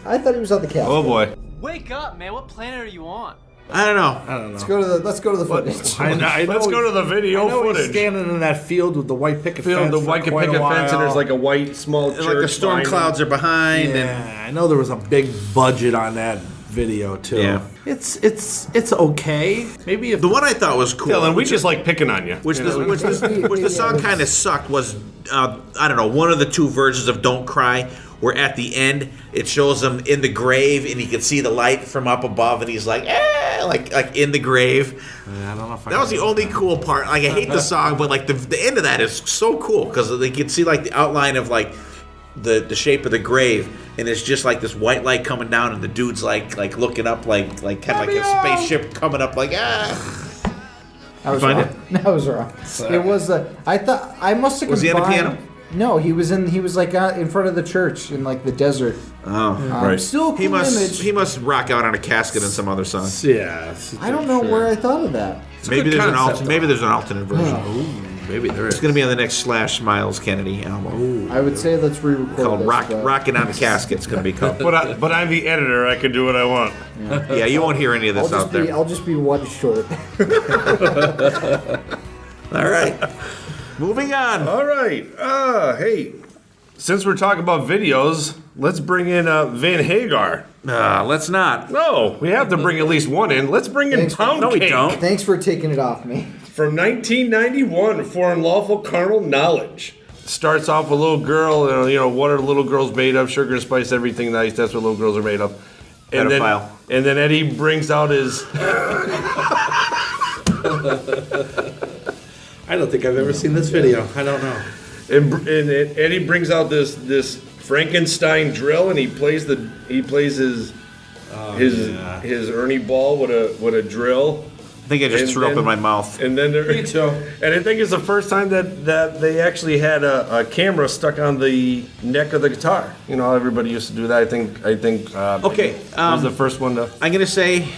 I thought he was on the casket. Oh boy. Wake up, man. What planet are you on? I don't know. I don't know. Let's go to the footage. I know Let's go to the video I know he's footage. standing in that field with the white picket fence. The white for quite a picket fence, and while. there's like a white small church. Like the storm behind him. clouds are behind, and Yeah, I know there was a big budget on that video too. Yeah. It's okay. Maybe if the one I thought was cool. Dylan, we just like picking on you. Which the song kind of sucked was I don't know, one of the two versions of "Don't Cry," where at the end it shows him in the grave and he can see the light from up above and he's like like in the grave. I don't know if That was the only cool part. Like I hate the song, but like the end of that is so cool because they can see like the outline of like the shape of the grave, and it's just like this white light coming down, and the dude's like looking up like kind of like a spaceship coming up like I was Find wrong. That was wrong. It was I thought I must have. Was he on the combined- piano? No, he was like in front of the church in like the desert. Oh, right. Still a cool image. He must rock out on a casket in some other song. Yeah. I don't know where I thought of that. Maybe good there's concept, maybe there's an alternate version. Maybe there is. It's gonna be on the next Slash Miles Kennedy album I would say let's re-record called this, but- "Rocking on a Casket." It's gonna be called. But I'm the editor. I can do what I want. Yeah, you won't hear any of this out there. I'll just be one short. All right, moving on. All right. Hey, since we're talking about videos, let's bring in Van Hagar. Let's not. No, we have to bring at least one in. Let's bring in Thanks. Pound No, we Cake don't. Thanks for taking it off me. from 1991 for Unlawful Carnal Knowledge. Starts off with a little girl, what are little girls made of? Sugar and spice, everything nice. That's what little girls are made of. Pedophile. And then Eddie brings out his. I don't think I've ever seen this video. I don't know. And Eddie brings out this Frankenstein drill, and he plays his Ernie Ball with a drill. I think I just And threw up then- in my mouth. And then Me too. And I think it's the first time that they actually had a camera stuck on the neck of the guitar. Everybody used to do that. I think. Okay, was the first one to. I'm gonna say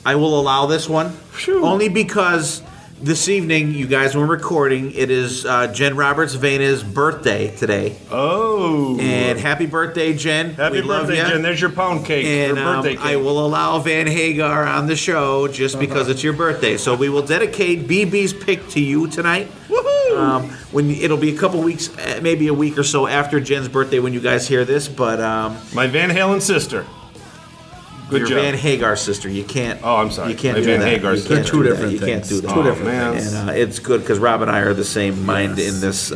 I will allow this one Phew. only because this evening, you guys were recording. It is Jen Roberts Vena's birthday today. Oh. And happy birthday, Jen. Happy We love birthday, ya. Jen. There's your pound cake. And your birthday cake. I will allow Van Hagar on the show just because it's your birthday. So we will dedicate BB's pick to you tonight. Woohoo! When it'll be a couple weeks, maybe a week or so after Jen's birthday when you guys hear this. But My Van Halen sister. Good your job. Van Hagar sister, you can't. Oh, I'm sorry. You can't My do Van that. Hagar You sister. can't Two do that. different You can't things. do that. Two different And it's good because Rob and I are the same mind in this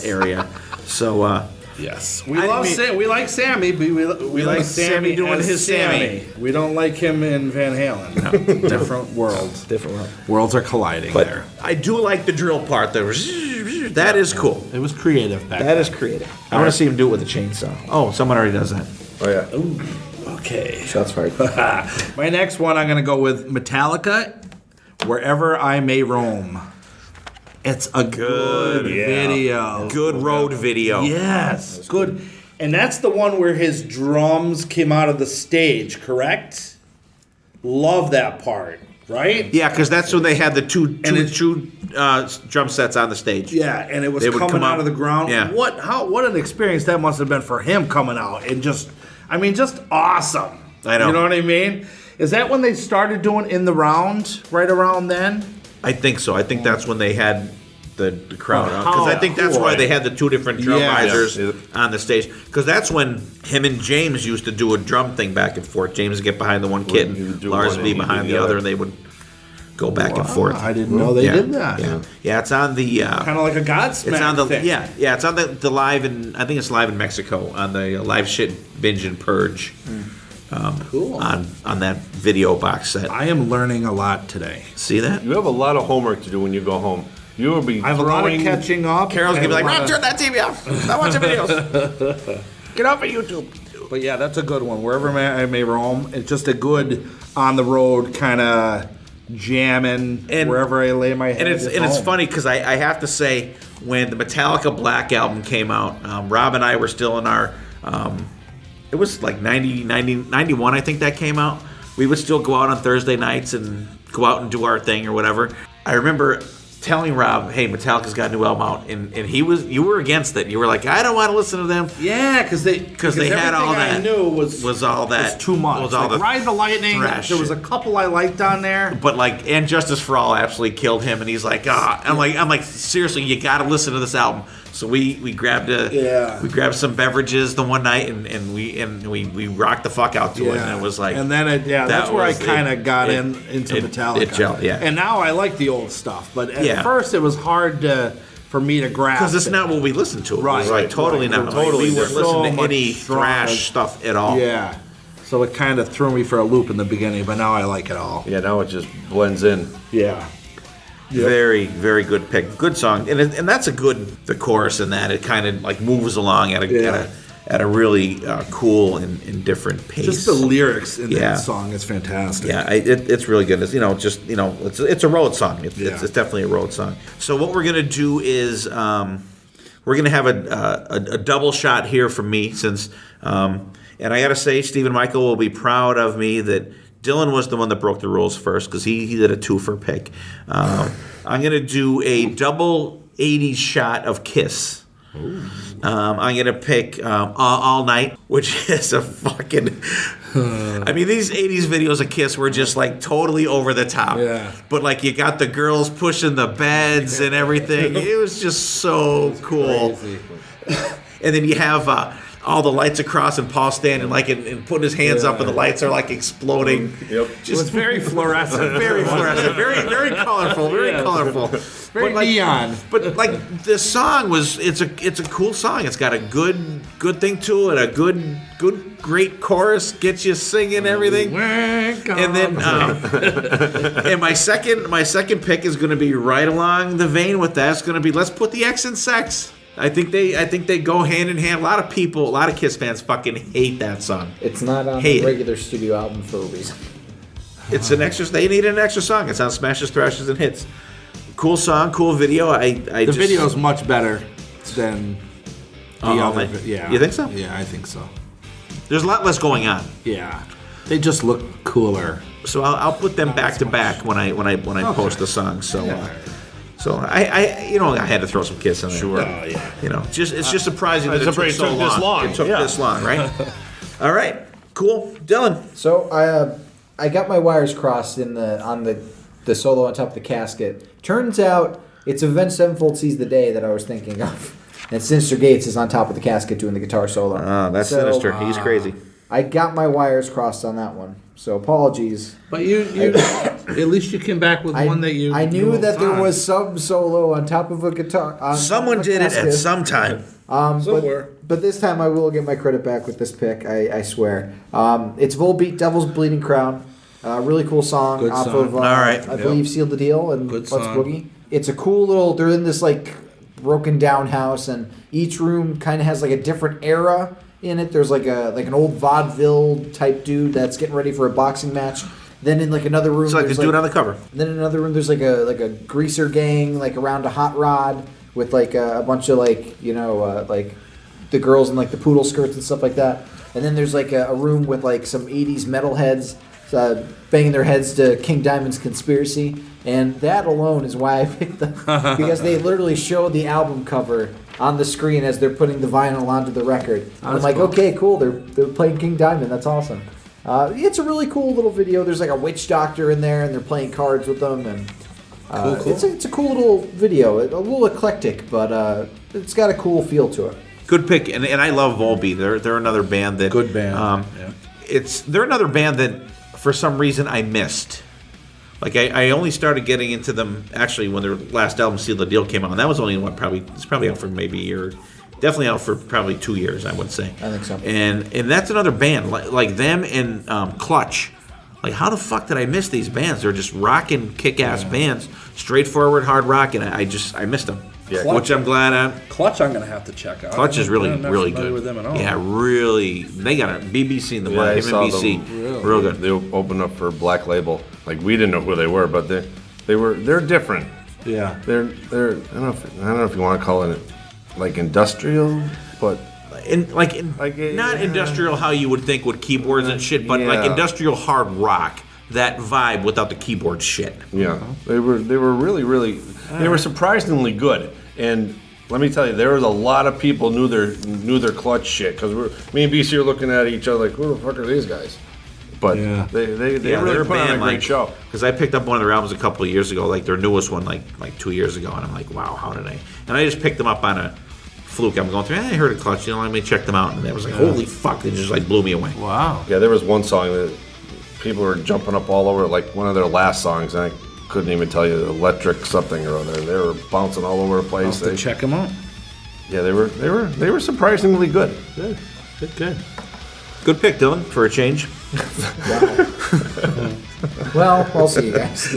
area. So Yes, we like Sammy, but we like Sammy doing as his Sammy. We don't like him in Van Halen. Different worlds. different world. Worlds are colliding But there. I do like the drill part. That is cool. It was creative back That then. is creative. I want to see him do it with a chainsaw. Oh, someone already does that. Oh yeah. Okay. Shots fired. My next one, I'm going to go with Metallica, Wherever I May Roam. It's a good video. Good road video. Yes, good. And that's the one where his drums came out of the stage, correct? Love that part, right? Yeah, because that's when they had the two it's- drum sets on the stage. Yeah, and it was They would coming come out out- of the ground. yeah. What an experience that must have been for him coming out and just awesome. I know. You know what I mean? Is that when they started doing In the Round, right around then? I think so. I think that's when they had the crowd Oh, because I think that's cool. why they had the two different drum Yeah. risers Yeah. on the stage. Because that's when him and James used to do a drum thing back and forth. James would get behind the one kid, you and do Lars one would be and you behind do the the other, other. and they would go back and forth. I didn't know they yeah. did that. Yeah, it's on the. Kind of like a Godsmack It's on the thing. yeah. It's on the live in I think it's live in Mexico on the live shit binge and purge. Cool. On that video box set. I am learning a lot today. See that? You have a lot of homework to do when you go home. You will be I have a lot of throwing. catching up. Carol's I gonna be have like, a lot Rob, turn that TV off. I watch the videos. Get off of YouTube. But yeah, that's a good one. Wherever I may roam, it's just a good on the road kind of jamming. And- wherever I lay my head. And it's funny because I have to say when the Metallica Black album came out, Rob and I were still in our it was like 91 I think that came out. We would still go out on Thursday nights and go out and do our thing or whatever. I remember telling Rob, hey, Metallica's got a new album out, and you were against it. You were like, I don't want to listen to them. Yeah, because they had all that. I knew Was all that. was too much. Was all like the Ride the Lightning. thrash There was a shit. couple I liked on there. But like, and Justice for All absolutely killed him, and he's like, I'm like, seriously, you got to listen to this album. So we grabbed we grabbed some beverages the one night, and we rocked the fuck out to it, and it was like, and then that's where I kind of got into Metallica. It gelled, yeah. And now I like the old stuff, but at Yeah. first it was hard for me to grasp. because it's not what we listened to. It was like totally right. not. Totally we weren't so listening to much any stronger. thrash stuff at all. Yeah. So it kind of threw me for a loop in the beginning, but now I like it all. Yeah, now it just blends in. Yeah. Very, very good pick. Good song, and that's a good. The chorus in that it kind of like moves along at a really cool and different pace. Just the lyrics in Yeah. that song is fantastic. Yeah, it's really good. It's it's a road song. It's definitely a road song. So what we're gonna do is we're gonna have a double shot here from me since and I gotta say Stephen Michael will be proud of me that Dylan was the one that broke the rules first because he did a twofer pick. I'm gonna do a double 80s shot of Kiss. I'm gonna pick All Night, which is a fucking. I mean, these '80s videos of Kiss were just like totally over the top. Yeah. But like, you got the girls pushing the beds and everything. It was just so cool. Crazy. And then you have all the lights across, and Paul standing like and putting his hands up, and the lights are like exploding. Yep. It was very fluorescent. Very fluorescent, very colorful, very colorful. Very neon. But like the song it's a cool song. It's got a good thing to it, a great chorus, gets you singing everything. And then and my second pick is going to be right along the vein with that. It's going to be Let's Put the X in Sex. I think they go hand in hand. A lot of Kiss fans fucking hate that song. It's not on Hate the it. regular studio album for a reason. It's an extra. They needed an extra song. It's on Smashes, Thrashes, and Hits. Cool song, cool video. The video's much better than the other. man. Yeah. You think so? Yeah, I think so. There's a lot less going on. Yeah. They just look cooler. So I'll put them back to back when I post the song. So so I had to throw some Kiss in there. Sure. Oh, yeah. It's just surprising that it It's took surprising so it took this long. It took Yeah. this long, right? All right, cool, Dylan. So I got my wires crossed on the solo on top of the casket. Turns out it's Avenged Sevenfold Sees the Day that I was thinking of. And Sinister Gates is on top of the casket doing the guitar solo. That's So, sinister. He's crazy. I got my wires crossed on that one. So apologies. But you at least you came back with one that you. I knew that there was some solo on top of a guitar. Someone did it at some time. Somewhere. But this time I will get my credit back with this pick. I swear. It's Volbeat, Devil's Bleeding Crown. Really cool song. Good off song. of All right. I believe Sealed the Deal and Good Let's song. Boogie. It's a cool little. They're in this like broken down house, and each room kind of has like a different era in it. There's like an old vaudeville type dude that's getting ready for a boxing match. Then in like another room, It's like the there's dude on the cover. then in another room, there's like a greaser gang like around a hot rod with like a bunch of like like the girls in like the poodle skirts and stuff like that. And then there's like a room with like some 80s metalheads banging their heads to King Diamond's Conspiracy. And that alone is why I picked them because they literally show the album cover on the screen as they're putting the vinyl onto the record. And I'm like, cool. okay, cool. They're playing King Diamond. That's awesome. It's a really cool little video. There's like a witch doctor in there, and they're playing cards with them, and Cool. it's a cool little video. A little eclectic, but it's got a cool feel to it. Good pick, and I love Volbeat. They're another band that Good band. Yeah. They're another band that for some reason I missed. Like I only started getting into them actually when their last album Seal the Deal came out, and that was only it's probably out for maybe a year, definitely out for probably 2 years, I would say. I think so. And that's another band like them and Clutch. Like how the fuck did I miss these bands? They're just rocking kick-ass bands, straightforward hard rock, and I missed them. Yeah. Which I'm glad I'm. Clutch, I'm gonna have to check out. Clutch is really I'm not really familiar good. with them at all. Yeah, really. They got a BBC in the Yeah, money. I Him saw and BC, them. real good. They opened up for Black Label. Like we didn't know who they were, but they're different. Yeah. They're I don't know if you want to call it like industrial, but Not industrial how you would think with keyboards and shit, but like Yeah. industrial hard rock. That vibe without the keyboard shit. yeah, they were really they were surprisingly good. And let me tell you, there was a lot of people knew their Clutch shit because me and BC are looking at each other like, who the fuck are these guys? But Yeah. they really put on a great show. Because I picked up one of their albums a couple of years ago, like their newest one, like 2 years ago, and I'm like, wow, how did I? And I just picked them up on a fluke. I'm going through. I heard of Clutch, let me check them out, and I was like, holy fuck! It just like blew me away. Wow. Yeah, there was one song that people were jumping up all over, like one of their last songs, and I couldn't even tell you electric something or other. They were bouncing all over the I'll place. have to check them out. Yeah, they were surprisingly good. Good. Good pick, Dylan, for a change. Well, I'll see you guys.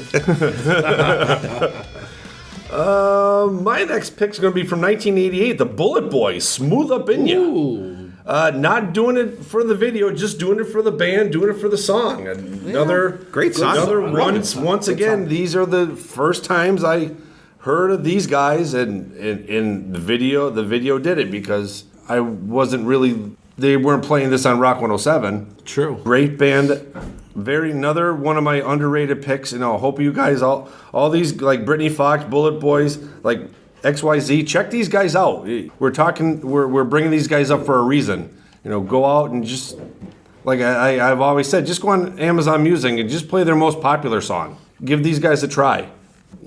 My next pick's going to be from 1988, the Bullet Boys, Smooth Up In Ya. Not doing it for the video, just doing it for the band, doing it for the song. Another Great song. Another Really once again, these are the first times I heard of these guys, and in the video did it because I wasn't really. They weren't playing this on Rock 107. True. Great band. Another one of my underrated picks. I hope you guys all these like Brittany Fox, Bullet Boys, like XYZ. Check these guys out. We're bringing these guys up for a reason. Go out and just like I've always said, just go on Amazon Music and just play their most popular song. Give these guys a try.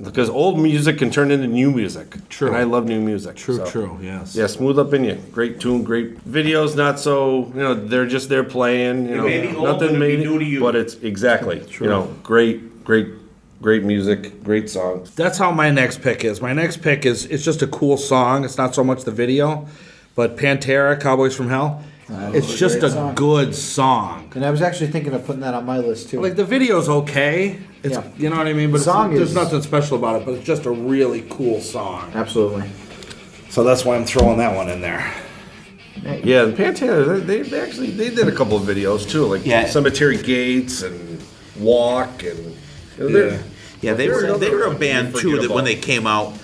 Because old music can turn into new music. True. And I love new music. True, yes. Yeah, Smooth Up In Ya. Great tune, great videos, not so, they're just there playing, may be old, but nothing it'll be maybe, new to you. but it's exactly, great music, great song. That's how my next pick is. My next pick it's just a cool song. It's not so much the video, but Pantera, Cowboys from Hell. It's just great a song. good song. And I was actually thinking of putting that on my list too. Like the video's okay. It's Yeah. you know what I mean, but Song there's is- nothing special about it. But it's just a really cool song. Absolutely. So that's why I'm throwing that one in there. Yeah, and Pantera, they did a couple of videos too, like Yeah. Cemetery Gates and Walk, and they're- Yeah, they were a band too that when they came out,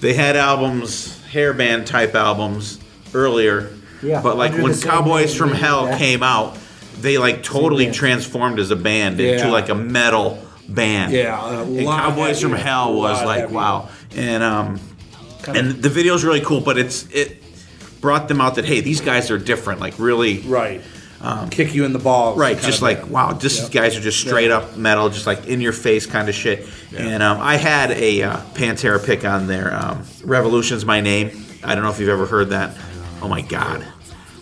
they had albums, hair band type albums earlier. Yeah, But like under when the same Cowboys name, from yeah. Hell came out, they like totally band. transformed as a band into Yeah. like a metal band. Yeah, a And lot Cowboys from heavier, Hell a was lot like heavier. wow, and the video's really cool, but it brought them out that hey, these guys are different, like really. Right. Kick you in the balls. Right, kind just of like thing. wow, these guys are just straight up metal, just like in your face kind of shit. And I had a Pantera pick on there. Revolution's My Name. I don't know if you've ever heard that. Oh my god,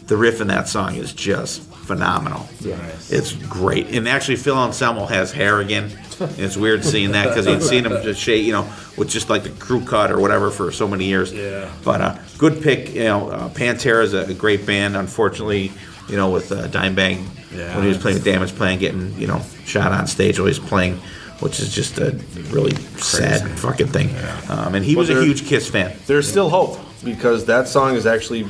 the riff in that song is just phenomenal. Yeah. It's great. And actually, Phil Anselmo has hair again. And it's weird seeing that because you'd seen him just shave, with just like the crew cut or whatever for so many years. Yeah. But good pick. Pantera is a great band. Unfortunately, with Dimebag, when he was playing with Damage Plan, getting shot on stage while he's playing, which is just a really sad fucking thing. And he was a huge Kiss fan. There's still hope because that song is actually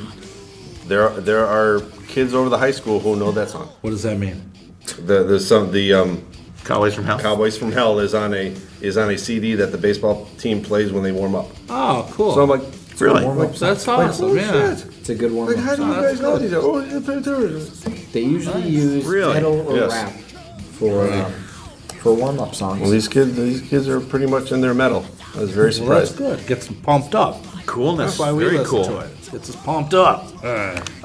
there are kids over the high school who know that song. What does that mean? The Cowboys from Hell. Cowboys from Hell is on a CD that the baseball team plays when they warm up. Oh, cool. So I'm like, Really? That's awesome. Yeah. It's a good one. like, how do you guys know these? Oh, yeah, Pantera. They usually use Really? metal or Yes. rap for warm-up songs. Well, these kids are pretty much in their metal. I was very Well, that's surprised. good. Gets them pumped up. Coolness. That's why we Very listen cool. to it. Gets us pumped up.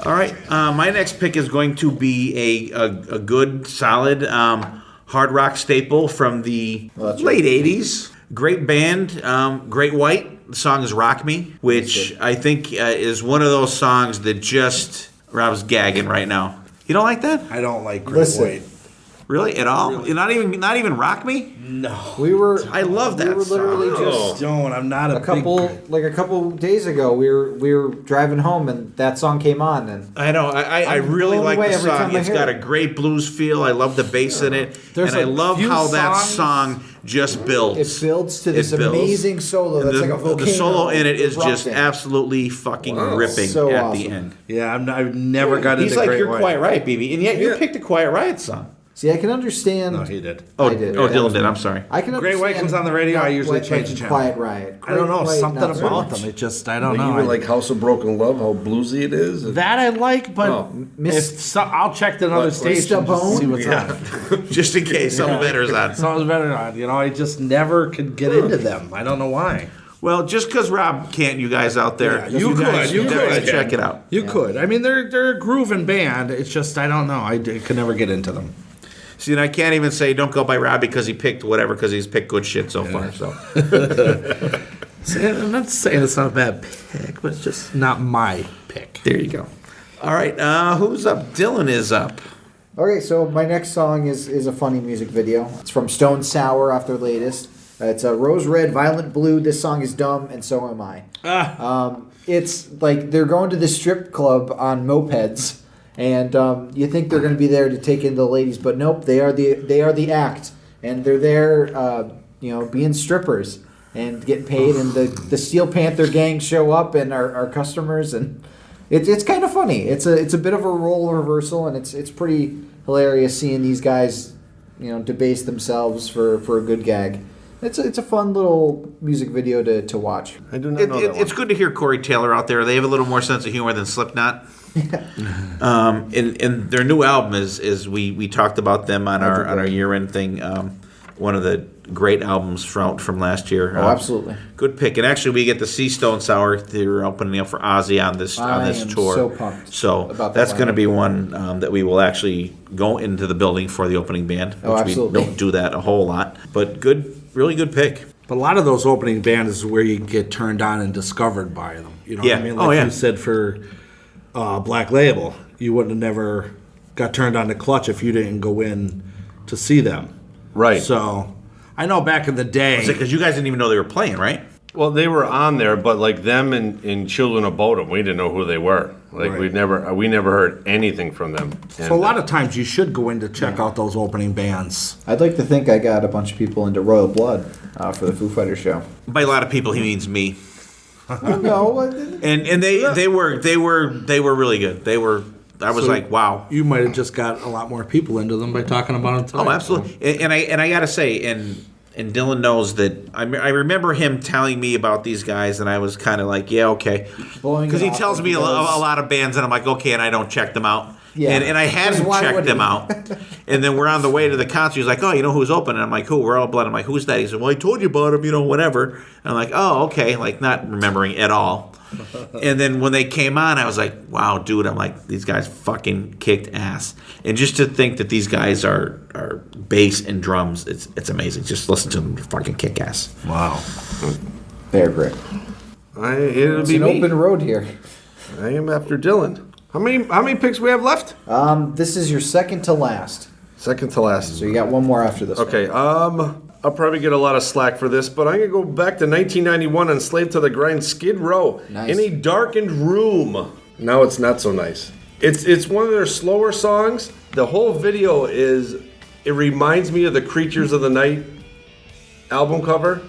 All right. My next pick is going to be a good, solid hard rock staple from the that's late 80s. Great band, Great White. The song is Rock Me, which I think is one of those songs that just Rob's gagging right now. You don't like that? I don't like Great Listen. White. Really? At all? You're not even Rock Me? No. We were. I love that We were literally song. just Don't. I'm not a couple days ago. We were driving home and that song came on and I know. I I'm really blown like away the every song. time I It's hear got it. a great blues feel. I love the bass in it. There's and I a love few how that songs- song just builds. it builds to this It builds. amazing solo. And That's like a volcano. the solo in it is just erupting. absolutely fucking ripping So at awesome. the end. Yeah, I've never got He's into like, Great you're White. Quiet Riot, BB. And yet you Yeah. picked a Quiet Riot song. See, I can understand. No, he did. Oh, I did. oh That Dylan was did. me. I'm sorry. I can Great White understand comes on the radio, I not usually White change the liking channel. Quiet Riot. I don't know, Great White, something not so about much. them. It just, I don't Like, know. even like House of Broken Love, how bluesy it is. that I like, but Oh. I'll check another But- station just to see what's Yeah. on. Just in case something better's on. Sounds better on. I just never could get into them. I don't know why. Well, just because Rob can't, you guys out there, Yeah, you guys could. definitely check it out. You could. I mean, they're a grooving band. It's just I don't know. I could never get into them. See, and I can't even say don't go by Rob because he picked whatever because he's picked good shit so far. So See, I'm not saying it's not a bad pick, but it's just not my pick. there you go. All right, who's up? Dylan is up. Okay, so my next song is a funny music video. It's from Stone Sour off their latest. It's a Rose Red, Violent Blue. This song is dumb, and so am I. It's like they're going to the strip club on mopeds, and you think they're going to be there to take in the ladies, but nope, they are the act, and they're there, being strippers and getting paid, and the Steel Panther gang show up and are customers, and it's kind of funny. It's a bit of a role reversal, and it's pretty hilarious seeing these guys, debase themselves for a good gag. It's a fun little music video to watch. I do not know that It's one. good to hear Corey Taylor out there. They have a little more sense of humor than Slipknot. And their new album is we talked about them on our year end thing. One of the great albums from last year. Oh, absolutely. Good pick. And actually, we get to see Stone Sour. They're opening up for Ozzy on this I am tour. so pumped So about that that's going to lineup. be one that we will actually go into the building for the opening band. Oh, which absolutely. we don't do that a whole lot, but good, really good pick. But a lot of those opening bands is where you get turned on and discovered by them. You know Yeah. what I mean? Oh, Like yeah. you said for Black Label, you wouldn't have never got turned on to Clutch if you didn't go in to see them. Right. So I know back in the day. Because you guys didn't even know they were playing, right? Well, they were on there, but like them and Children of Bodom, we didn't know who they were. Like Right. we never heard anything from them. So a lot of times you should go in to check out those opening bands. I'd like to think I got a bunch of people into Royal Blood for the Foo Fighters show. By a lot of people, he means me. No, And they were really good. I was So like, wow. You might have just got a lot more people into them by talking about them tonight. Oh, absolutely. And I gotta say, and Dylan knows that I remember him telling me about these guys, and I was kind of like, yeah, okay, Blowing because it he off tells like me he a does. lot of bands, and I'm like, okay, and I don't check them out. Yeah. And I hadn't Because why checked would them he? out. And then we're on the way to the concert. He's like, oh, you know who's open? And I'm like, who? Royal Blood. I'm like, who's that? He said, well, I told you about him, whatever. And I'm like, oh, okay, like not remembering at all. And then when they came on, I was like, wow, dude, I'm like, these guys fucking kicked ass. And just to think that these guys are bass and drums, it's amazing. Just listen to them fucking kick ass. Wow. they're great. It'll It's be an me. open road here. I am after Dylan. How many picks we have left? This is your second to last. Second to last. So you got one more after this. Okay. I'll probably get a lot of slack for this, but I'm gonna go back to 1991 on Slave to the Grind, Skid Row, Nice. in a darkened room. Now it's not so nice. It's one of their slower songs. The whole video it reminds me of the Creatures of the Night album cover.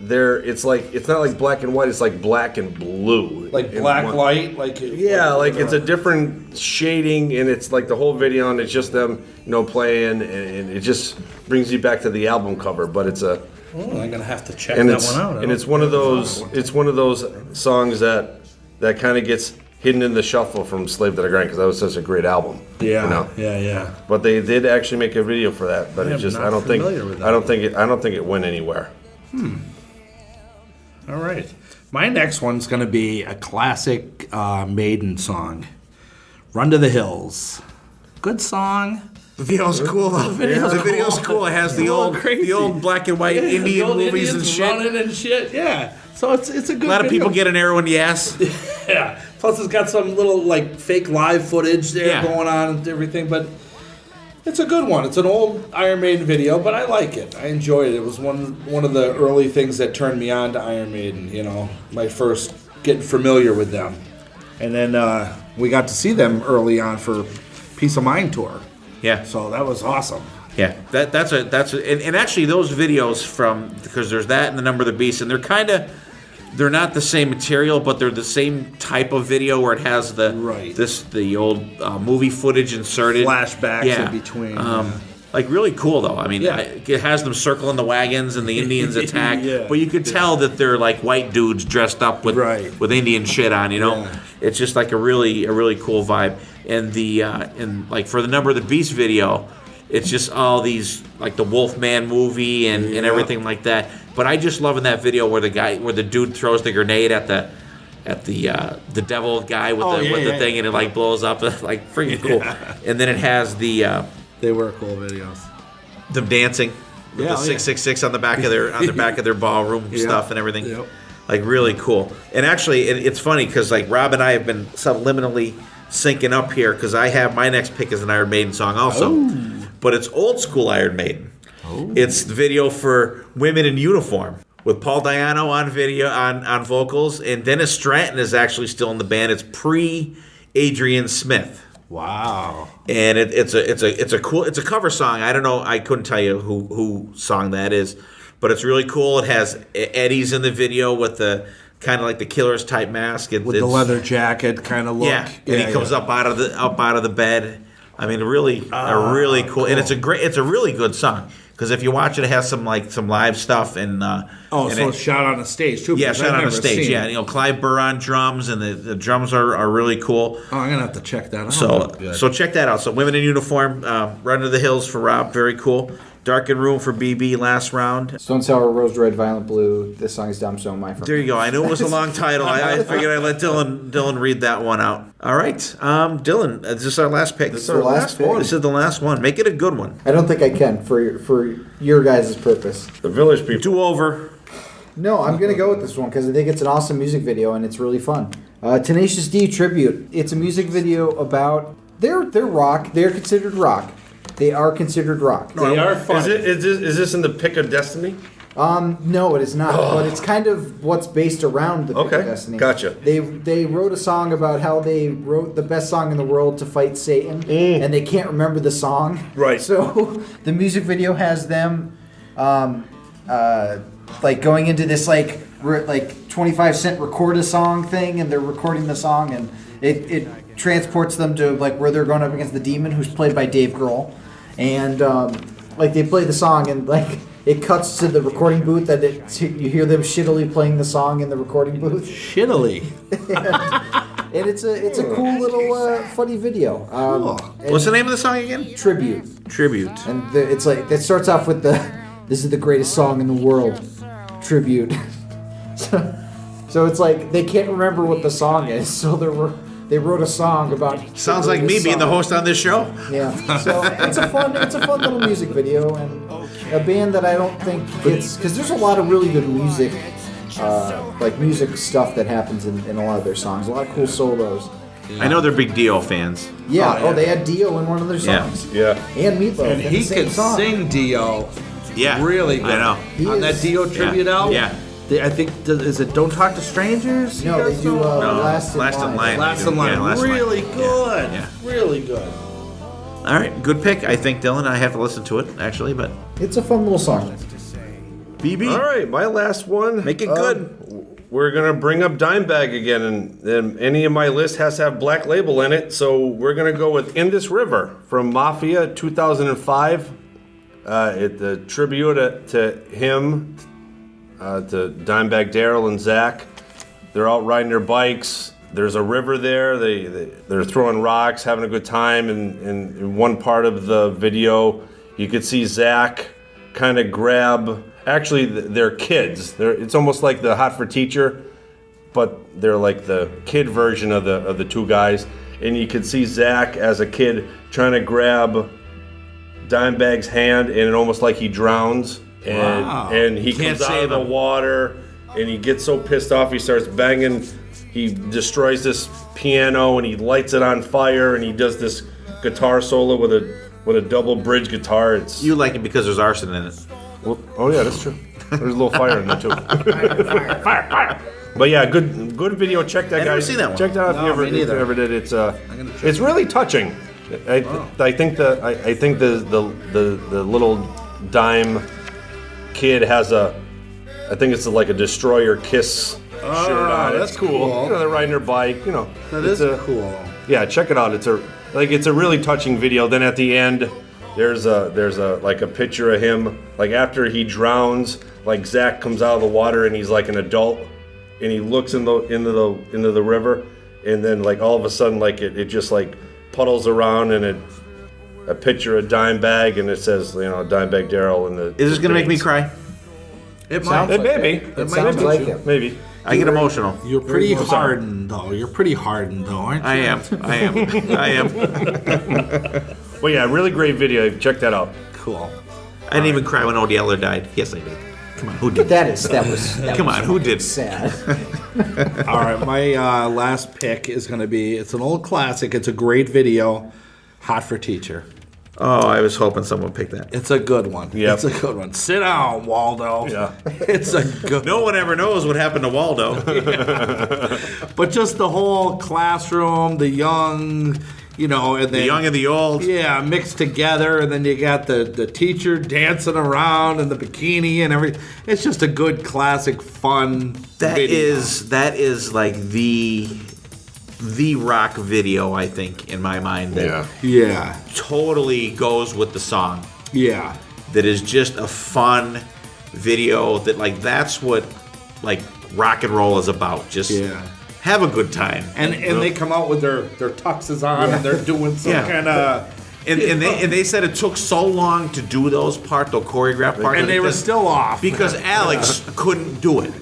It's not like black and white. It's like black and blue. Like black light, like it's a different shading, and it's like the whole video, and it's just them, playing, and it just brings you back to the album cover. But it's a, I'm gonna have to check and that it's one out. and it's one of those songs that kind of gets hidden in the shuffle from Slave to the Grind because that was such a great album. Yeah. But they did actually make a video for that, but I it am just not I don't think familiar with that. I don't think it went anywhere. All right. My next one's going to be a classic Maiden song, Run to the Hills. Good song. The video's cool though. The video's cool. It has the old black and white Indian old movies Indians and shit. running and shit. Yeah. So it's a good A lot of video. people get an arrow in the ass. Yeah. Plus it's got some little like fake live footage there going on and everything, but it's a good one. It's an old Iron Maiden video, but I like it. I enjoy it. It was one of the early things that turned me on to Iron Maiden, my first getting familiar with them. And then we got to see them early on for Peace of Mind tour. Yeah. So that was awesome. Yeah, that's and actually those videos because there's that and the Number of the Beast, and they're not the same material, but they're the same type of video where it has the old movie footage inserted, Flashbacks in between. Like really cool though. I mean, it has them circling the wagons and the Indians attack, but you could tell that they're like white dudes dressed up with Indian shit on. It's just like a really cool vibe. And and like for the Number of the Beast video, it's just all these like the Wolfman movie and everything like that. But I just love in that video where the dude throws the grenade at the devil guy with the thing and it like blows up, like freaking cool. And then it has They were cool videos. them dancing with the 666 on the back of their ballroom stuff and everything. Yep. Like really cool. And actually it's funny because like Rob and I have been subliminally syncing up here because I have my next pick is an Iron Maiden song also. But it's old school Iron Maiden. It's the video for Women in Uniform with Paul Diano on video on vocals, and Dennis Stratton is actually still in the band. It's pre-Adrian Smith. Wow. And it's a cover song. I don't know. I couldn't tell you who song that is, but it's really cool. It has Eddie's in the video with the kind of like the Killer's type mask With the leather jacket kind of look. Yeah, and he comes up out of the bed. I mean, really cool, and it's a really good song because if you watch it, it has some live stuff and it's shot on a stage too. Yeah, because shot I've on a never stage. seen Yeah, it. Clive Burr on drums, and the drums are really cool. Oh, I'm gonna have to check that out. So check that out. So Women in Uniform, Run to the Hills for Rob, very cool. Darkened Room for BB, last round. Stone Sour, Rose Red, Violent Blue. This song is dumb, so am I. There you go. I knew it was a long title. I figured I'd let Dylan read that one out. All right, Dylan, is this our last pick? This is our last pick. This is the last one. Make it a good one. I don't think I can for your guys' purpose. The Village People. Do over. No, I'm going to go with this one because I think it's an awesome music video and it's really fun. Tenacious D Tribute. It's a music video about... They're rock. They're considered rock. They are considered rock. They are fun. Is this in the Pick of Destiny? No, it is not. But it's kind of what's based around the Pick of Okay, Destiny. gotcha. They wrote a song about how they wrote the best song in the world to fight Satan, and they can't remember the song. Right. So the music video has them, like going into this like 25-cent record a song thing, and they're recording the song, and it transports them to like where they're going up against the demon, who's played by Dave Grohl, and like they play the song, and like it cuts to the recording booth, and you hear them shittily playing the song in the recording booth. Shittily. And it's a cool little funny video. What's the name of the song again? Tribute. And it's like it starts off with this is the greatest song in the world. Tribute. So it's like they can't remember what the song is, so they wrote a song about. Sounds like me being the host on this show. Yeah. So it's a fun little music video, and a band that I don't think gets, because there's a lot of really good music, like music stuff that happens in a lot of their songs. A lot of cool solos. I know they're big Dio fans. Yeah. Oh, they had Dio in one of their Yeah. songs. Yeah. And Meatloaf. And in he the same could song. sing Dio Yeah, really good. I know. He On is- that Dio tribute album. Yeah. I think, is it Don't Talk to Strangers? No, they do No, Last in Line. Last in Line. Yeah, Last in Line. Really good. Yeah. Really good. All right, good pick. I think, Dylan. I have to listen to it actually, but It's a fun little song. BB, All right, my last one. make it good. We're gonna bring up Dimebag again, and any of my list has to have Black Label in it. So we're gonna go with "In This River" from Mafia 2005. It's a tribute to him, to Dimebag Darrell and Zach. They're out riding their bikes. There's a river there. They're throwing rocks, having a good time. And in one part of the video, you could see Zach kind of grab. Actually, they're kids. It's almost like the Hot for Teacher, but they're like the kid version of the two guys. And you could see Zach as a kid trying to grab Dimebag's hand, and it almost like he drowns. And he Can't comes out save of the him. water, and he gets so pissed off he starts banging. He destroys this piano, and he lights it on fire, and he does this guitar solo with a double bridge guitar. It's You like it because there's arson in it. well, oh yeah, that's true. There's a little fire in there too. fire. But yeah, good video. Check that, I've never guys. seen that one. Check that out No, if you ever, me if you neither. ever did. It's really touching. I think the little Dime kid has I think it's like a Destroyer Kiss shirt on. that's It's cool. You know, they're riding their bike. You know, That it's is cool. Yeah, check it out. It's a really touching video. Then at the end, there's a like a picture of him like after he drowns. Like Zach comes out of the water and he's like an adult, and he looks into the river, and then like all of a sudden like it just like puddles around, and a picture of Dimebag, and it says Dimebag Darrell and the. Is this gonna make me cry? It Sounds might. like Maybe. It sounds like it. Maybe. I get emotional. You're pretty hardened, though. You're pretty hardened, though, aren't you? I am. Well, yeah, really great video. Check that out. Cool. I didn't even cry when Odie Eller died. Yes, I did. Come on, who did? That was Come on, who did? sad. All right, my last pick is going to be, it's an old classic. It's a great video, Hot for Teacher. Oh, I was hoping someone would pick that. It's a good one. Yep. It's a good one. Sit down, Waldo. Yeah. It's a good No one ever knows what happened to Waldo. But just the whole classroom, the young, and then The young and the old. yeah, mixed together, and then you got the teacher dancing around in the bikini and everything. It's just a good, classic, fun That video. is like the rock video, I think, in my mind. That Yeah. totally goes with the song. Yeah. That is just a fun video. That that's what rock and roll is about. Just Yeah. have a good time. And they come out with their tuxes on and they're doing some Yeah. kind of And they said it took so long to do those choreographed parts. and they were still off because Alex couldn't do it.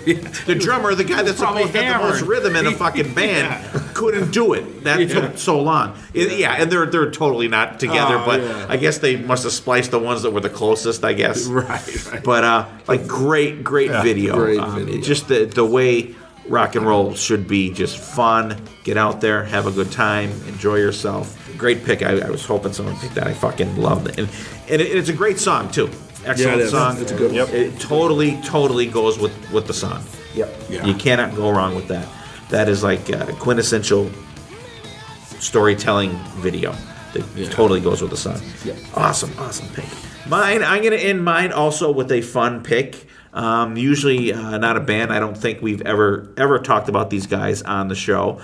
The drummer, the guy that's Probably supposed to have the most hammered. rhythm in a fucking band, couldn't do it. That took so long. And they're totally not together. Oh, but yeah. I guess they must have spliced the ones that were the closest. I guess. right. But great video. Great video. It's just the way rock and roll should be, just fun. Get out there, have a good time, enjoy yourself. Great pick. I was hoping someone picked that. I fucking loved it, and it's a great song too. Excellent it is. song. It's a good one. Yep. It totally goes with the song. Yep. Yeah. You cannot go wrong with that. That is like a quintessential storytelling video. That totally goes with the song. Yep. Awesome pick. Mine, I'm going to end mine also with a fun pick. Usually not a band. I don't think we've ever talked about these guys on the show.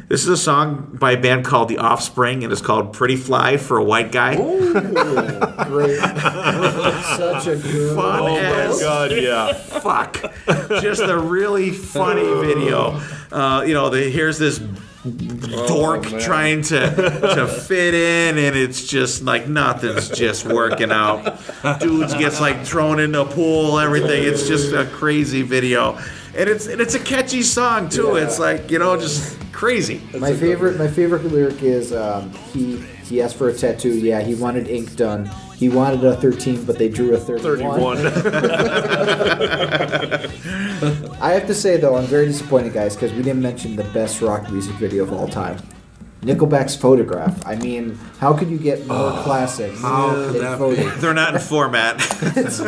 This is a song by a band called The Offspring, and it's called Pretty Fly for a White Guy. Great. Such a good Fun Oh my as God, yeah. fuck. Just a really funny video. Here's this dork trying to fit in, and it's just like nothing's just working out. Dudes gets like thrown into a pool, everything. It's just a crazy video, and it's a catchy song too. Yeah. It's like just crazy. My favorite lyric is he He asked for a tattoo. Yeah, he wanted ink done. He wanted a 13, but they drew a 31. 31. I have to say, though, I'm very disappointed, guys, because we didn't mention the best rock music video of all time. Nickelback's Photograph. I mean, how could you get more classic than Photograph? They're not in format. It's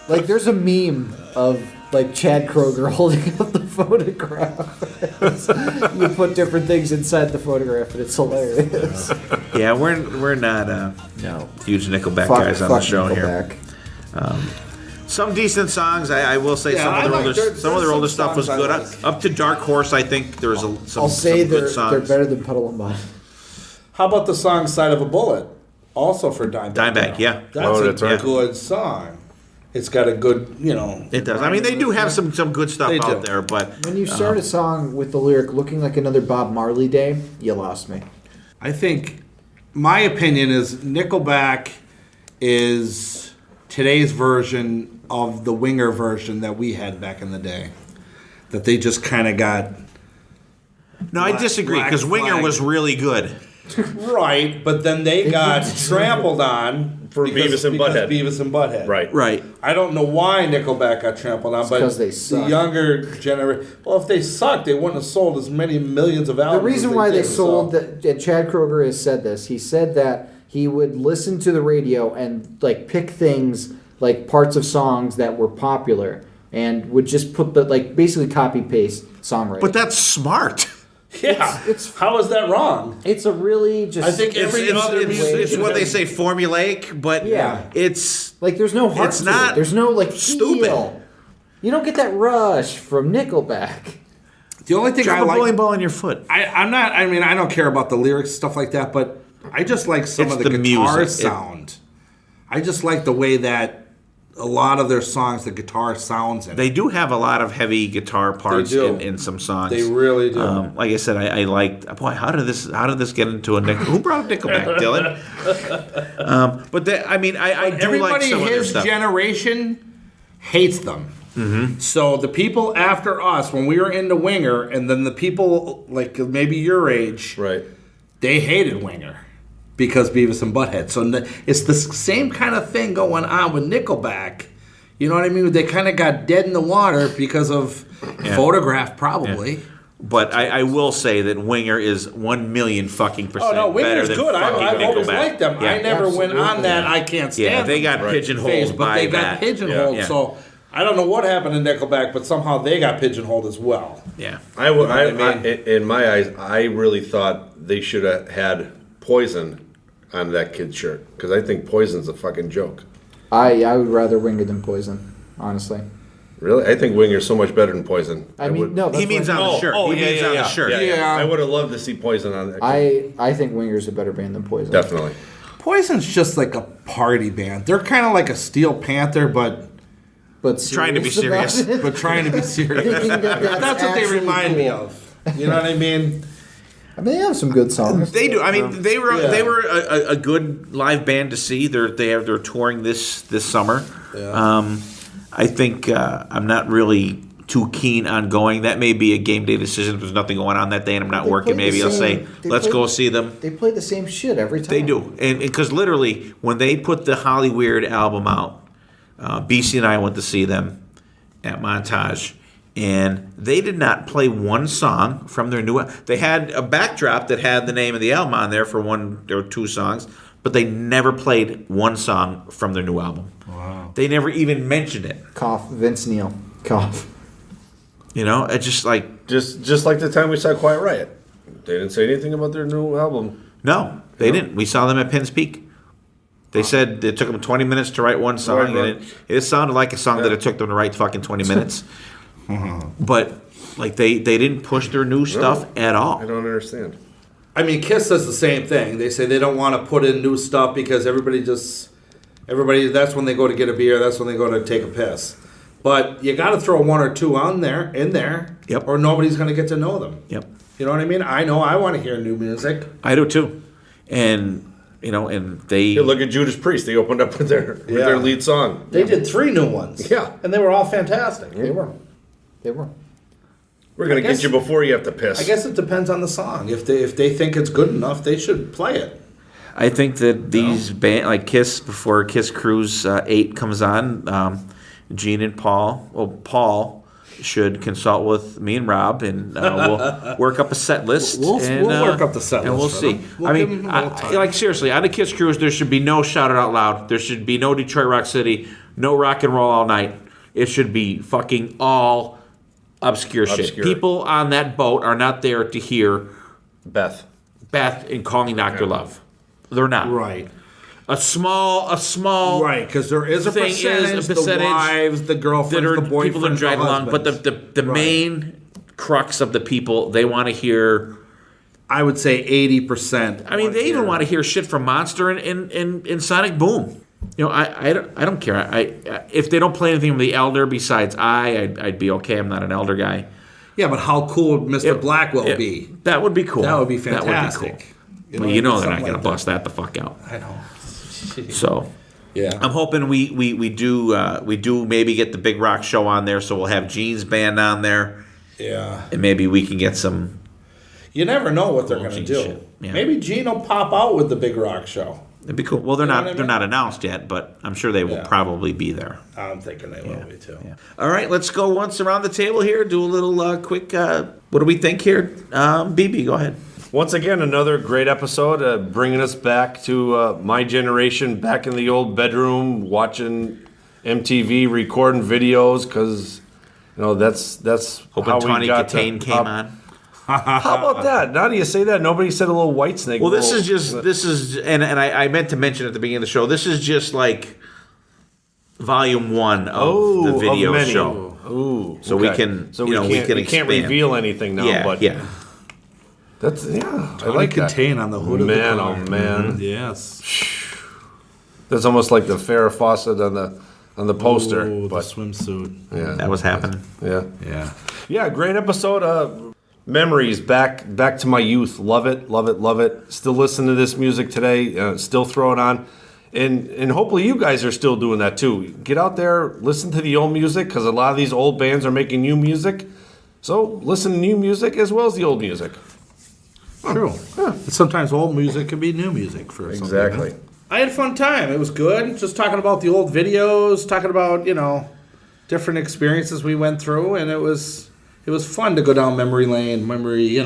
like there's a meme of like Chad Kroger holding up the photograph. You put different things inside the photograph, and it's hilarious. Yeah, we're not No. huge Nickelback guys on the show Nickelback. here. Some decent songs. I will say Yeah, some I of their like- older there's stuff some was songs I good. like. Up to Dark Horse, I think there was some I'll say some good they're songs. better than Puddle and Mud. How about the song "Side of a Bullet"? Also for Dimebag. Dimebag, yeah. That's Oh, a that's right. good song. It's got a good, It does. I mean, they do have some good stuff They out do. there, but When you start a song with the lyric "looking like another Bob Marley day," you lost me. I think my opinion is Nickelback is today's version of the Winger version that we had back in the day. That they just kind of got no, I disagree because Black Winger Flag. was really good. right, but then they got trampled on For Beavis and because Butthead. Beavis and Butthead. Right. I don't know why Nickelback got trampled on, but because they the suck. younger generation. Well, if they sucked, they wouldn't have sold as many millions of albums. The reason as why they did, sold so. that, and Chad Kroger has said this. He said that he would listen to the radio and like pick things like parts of songs that were popular and would just put the like basically copy paste songwriting. But that's smart. Yeah, it's- how is that wrong? it's a really just. I think every other music- It's what they say formulaic, but Yeah. it's like there's no heart. It's to not it. There's no like stupid. feel. You don't get that rush from Nickelback. The only thing I drop a like, bowling ball in your foot. I'm not. I mean, I don't care about the lyrics stuff like that, but I just like some It's of the the guitar music. sound. I just like the way that a lot of their songs, the guitar sounds in it. They do have a lot of heavy guitar parts do. in some songs. They really do. Like I said, I liked. Boy, how did this get into a Nickelback? Who brought up Nickelback, Dylan? But I mean, I do like Everybody some of their his stuff. generation hates them. Mm-hmm. So the people after us, when we were into Winger, and then the people like maybe your age, Right. they hated Winger because Beavis and Butthead. So it's the same kind of thing going on with Nickelback. You know what I mean? They kind of got dead in the water because of Photograph, probably. But I will say that Winger is 1,000,000 fucking percent Oh no, better Winger's than good. fucking I've always Nickelback. liked them. Yeah. I never went on Absolutely. that. I can't stand. Yeah, they got them pigeonholed phase, but by they got that. pigeonholed. Yeah. So I don't know what happened to Nickelback, but somehow they got pigeonholed as well. Yeah. In my eyes, I really thought they should have had Poison on that kid's shirt because I think Poison's a fucking joke. I would rather Winger than Poison, honestly. Really, I think Winger's so much better than Poison. I mean, no, that's He means what- on the shirt. He means on the shirt. Yeah. I would have loved to see Poison on that. I think Winger's a better band than Poison. Definitely. Poison's just like a party band. They're kind of like a Steel Panther, but But Trying to be about serious. it. trying to be serious. Thinking that That's what they actually remind me cool. of. You know what I mean? I mean, they have some good songs. They do. I mean, they were Yeah. they were a good live band to see. They're touring this summer. Yeah. I think I'm not really too keen on going. That may be a game day decision if there's nothing going on that day and I'm not They working. play the Maybe I'll same- say, they let's play- go see them. They play the same shit every time. They do. And because literally, when they put the Holly Weird album out, BC and I went to see them at Montage. And they did not play one song from their new. They had a backdrop that had the name of the album on there for one or two songs, but they never played one song from their new album. Wow! They never even mentioned it. Cough. Vince Neil. Cough. You know, it's just like Just like the time we saw Quiet Riot, they didn't say anything about their new album. no, they didn't. We saw them at Penn's Peak. They said it took them 20 minutes to write one song, Right. and it sounded like a song that it took them to write fucking 20 minutes. But like they didn't push their new stuff at all. I don't understand. I mean, Kiss does the same thing. They say they don't want to put in new stuff because everybody, that's when they go to get a beer, that's when they go to take a piss. But you got to throw one or two in there, Yep. or nobody's going to get to know them. Yep, You know what I mean? I know I want to hear new music. I do too. And you know, and they Hey, look at Judas Priest. They opened up with their lead song. They did 3 new ones. Yeah. And they were all fantastic. They were. They were. We're gonna get you before you have to piss. I guess it depends on the song. If they think it's good enough, they should play it. I think that these band like Kiss before Kiss Cruise 8 comes on, Gene and Paul should consult with me and Rob, and we'll work up a set list. We'll work up the set and list. we'll see. We'll give them a little time. Like seriously, on a Kiss Cruise, there should be no Shout It Out Loud. There should be no Detroit Rock City, no Rock and Roll All Night. It should be fucking all obscure shit. People on that boat are not there to hear Beth and Calling Dr. Love. They're not. Right. A small Right, because there is a thing percentage, the wives, the girlfriends, that are the boyfriends, people that drag the along, but husbands. the main crux of the people, they want to hear. I would say 80%. I mean, they even want to hear shit from Monster and Sonic Boom. You know, I don't care. If they don't play anything from the Elder besides I'd be okay. I'm not an Elder guy. Yeah, but how cool would Mr. Blackwell be? That would be cool. That would be fantastic. That would be cool. Well, you know they're not going to bust that the fuck out. I know. So, yeah, I'm hoping we do maybe get the Big Rock Show on there, so we'll have Gene's band on there. Yeah, and maybe we can get some. You never know what they're going to do. Yeah. Maybe Gene will pop out with the Big Rock Show. It'd be cool. Well, they're not announced yet, but I'm sure they will probably be there. I'm thinking they will be too. Yeah. All right, let's go once around the table here. Do a little quick. What do we think here? BB, go ahead. Once again, another great episode, bringing us back to my generation, back in the old bedroom, watching MTV, recording videos, because that's hoping how Tawny we got Katane came on. How about that? Now that you say that, nobody said a little Whitesnake. Well, this is, and I meant to mention at the beginning of the show, this is just like volume 1 of the video show. Ooh, so okay. we can, so we can we can't reveal anything now. Yeah, but yeah. That's I Tawny like that. Katane on the hood of the Man, car. oh man, Yes. That's almost like the Farrah Fawcett on the poster. Ooh, but the swimsuit. yeah, That was happening. Yeah. Great episode. Memories back to my youth. Love it. Still listen to this music today. Still throw it on, and hopefully you guys are still doing that too. Get out there, listen to the old music, because a lot of these old bands are making new music. So listen to new music as well as the old music. True. Yeah. Sometimes old music can be new music for Exactly. something. I had a fun time. It was good. Just talking about the old videos, talking about different experiences we went through, and it was fun to go down memory lane, memory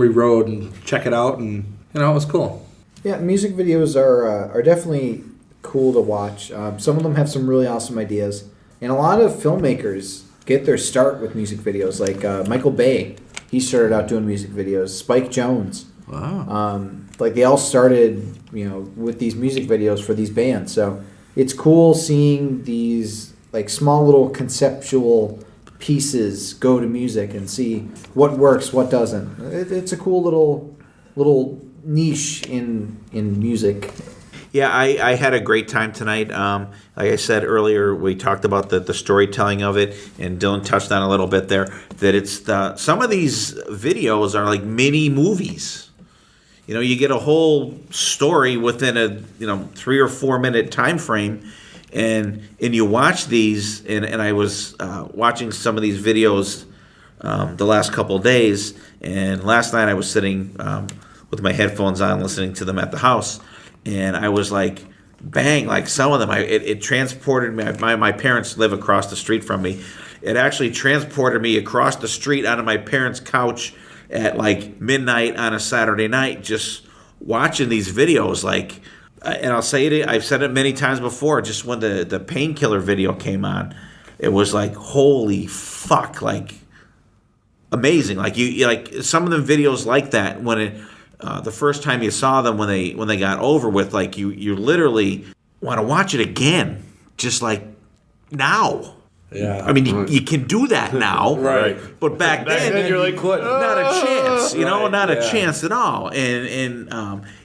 road, and check it out, and it was cool. Yeah, music videos are definitely cool to watch. Some of them have some really awesome ideas, and a lot of filmmakers get their start with music videos. Like Michael Bay, he started out doing music videos. Spike Jonze, Wow. like they all started, with these music videos for these bands. So it's cool seeing these like small little conceptual pieces go to music and see what works, what doesn't. It's a cool little niche in music. Yeah, I had a great time tonight. Like I said earlier, we talked about the storytelling of it, and Dylan touched on a little bit there, that it's some of these videos are like mini movies. You get a whole story within a 3 or 4 minute time frame, and you watch these, and I was watching some of these videos the last couple of days, and last night I was sitting with my headphones on listening to them at the house, and I was like, bang, like some of them, it transported me. My parents live across the street from me. It actually transported me across the street onto my parents' couch at like midnight on a Saturday night, just watching these videos. Like, and I'll say it, I've said it many times before, just when the Painkiller video came on, it was like, holy fuck, like amazing. Like you like some of the videos like that, when it the first time you saw them, when they got over with, like you literally want to watch it again, just like now. Yeah. I mean, you can do that now, Right. But back then you're like, not a chance, Right, not a chance at all. And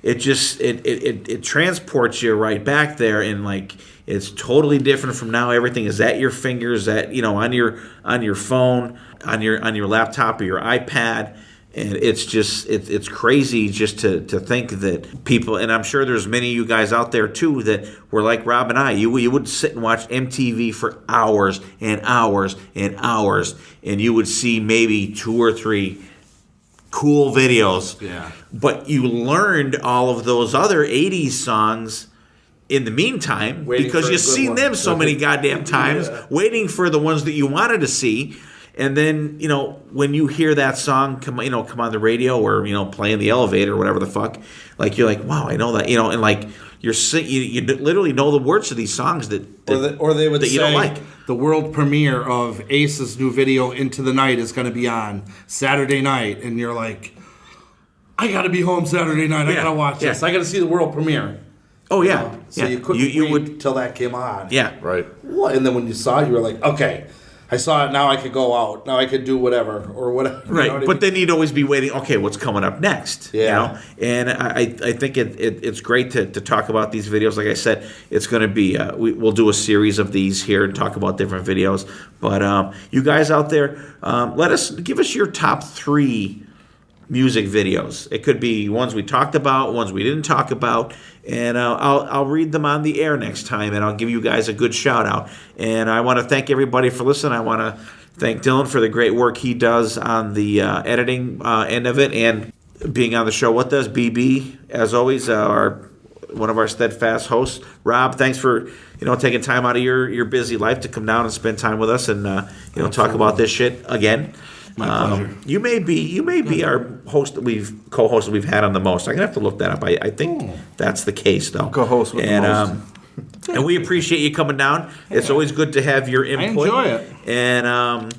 it just it transports you right back there, and like it's totally different from now. Everything is at your fingers, on your phone, on your laptop or your iPad, And it's just it's crazy just to think that people, and I'm sure there's many of you guys out there too that were like Rob and I. You would sit and watch MTV for hours and hours and hours, and you would see maybe 2 or 3 cool videos. Yeah. But you learned all of those other 80s songs in the meantime Waiting because for a you've good seen one. them so many goddamn times, waiting for the ones that you wanted to see. And then, when you hear that song come on the radio or, play in the elevator or whatever the fuck, like, you're like, wow, I know that, and like, you literally know the words to these songs that or they would that say you don't like. the world premiere of Ace's new video Into the Night is going to be on Saturday night, and you're like, I got to be home Saturday night. I got to watch this. I got to see the world premiere. Oh, yeah. So you couldn't wait till that came on. Yeah. Right. What? And then when you saw it, you were like, okay, I saw it. Now I could go out. Now I could do whatever or whatever. Right, You know what I but mean? then you'd always be waiting. Okay, what's coming up next? Yeah. And I think it's great to talk about these videos. Like I said, it's going to be we'll do a series of these here and talk about different videos. But you guys out there, give us your top 3 music videos. It could be ones we talked about, ones we didn't talk about, and I'll read them on the air next time, and I'll give you guys a good shout out. And I want to thank everybody for listening. I want to thank Dylan for the great work he does on the editing end of it and being on the show with us. BB, as always, one of our steadfast hosts. Rob, thanks for taking time out of your busy life to come down and spend time with us and talk about this shit again. My pleasure. You may be our host that co-host that we've had on the most. I'm gonna have to look that up. I think that's the case though. Co-host with the most. And we appreciate you coming down. It's always good to have your input. enjoy it. And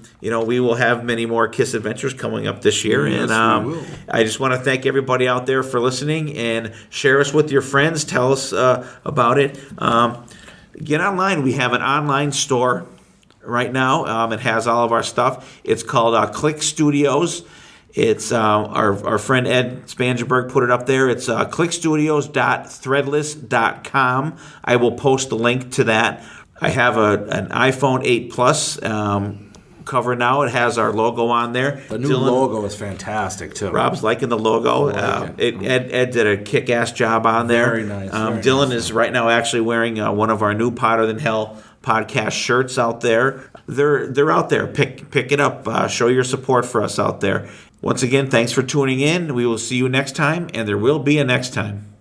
we will have many more Kiss adventures coming up this year. Yes, and we will. I just want to thank everybody out there for listening and share us with your friends. Tell us about it. Get online. We have an online store right now. It has all of our stuff. It's called Click Studios. It's our friend Ed Spangenberg put it up there. It's clickstudios.threadless.com. I will post the link to that. I have an iPhone 8 Plus cover now. It has our logo on there. The new logo is fantastic too. Rob's liking the logo. Ed did a kick-ass job on there. Very nice. Very Dylan nice. is right now actually wearing one of our new Potter Than Hell podcast shirts out there. They're out there. Pick it up. Show your support for us out there. Once again, thanks for tuning in. We will see you next time, and there will be a next time.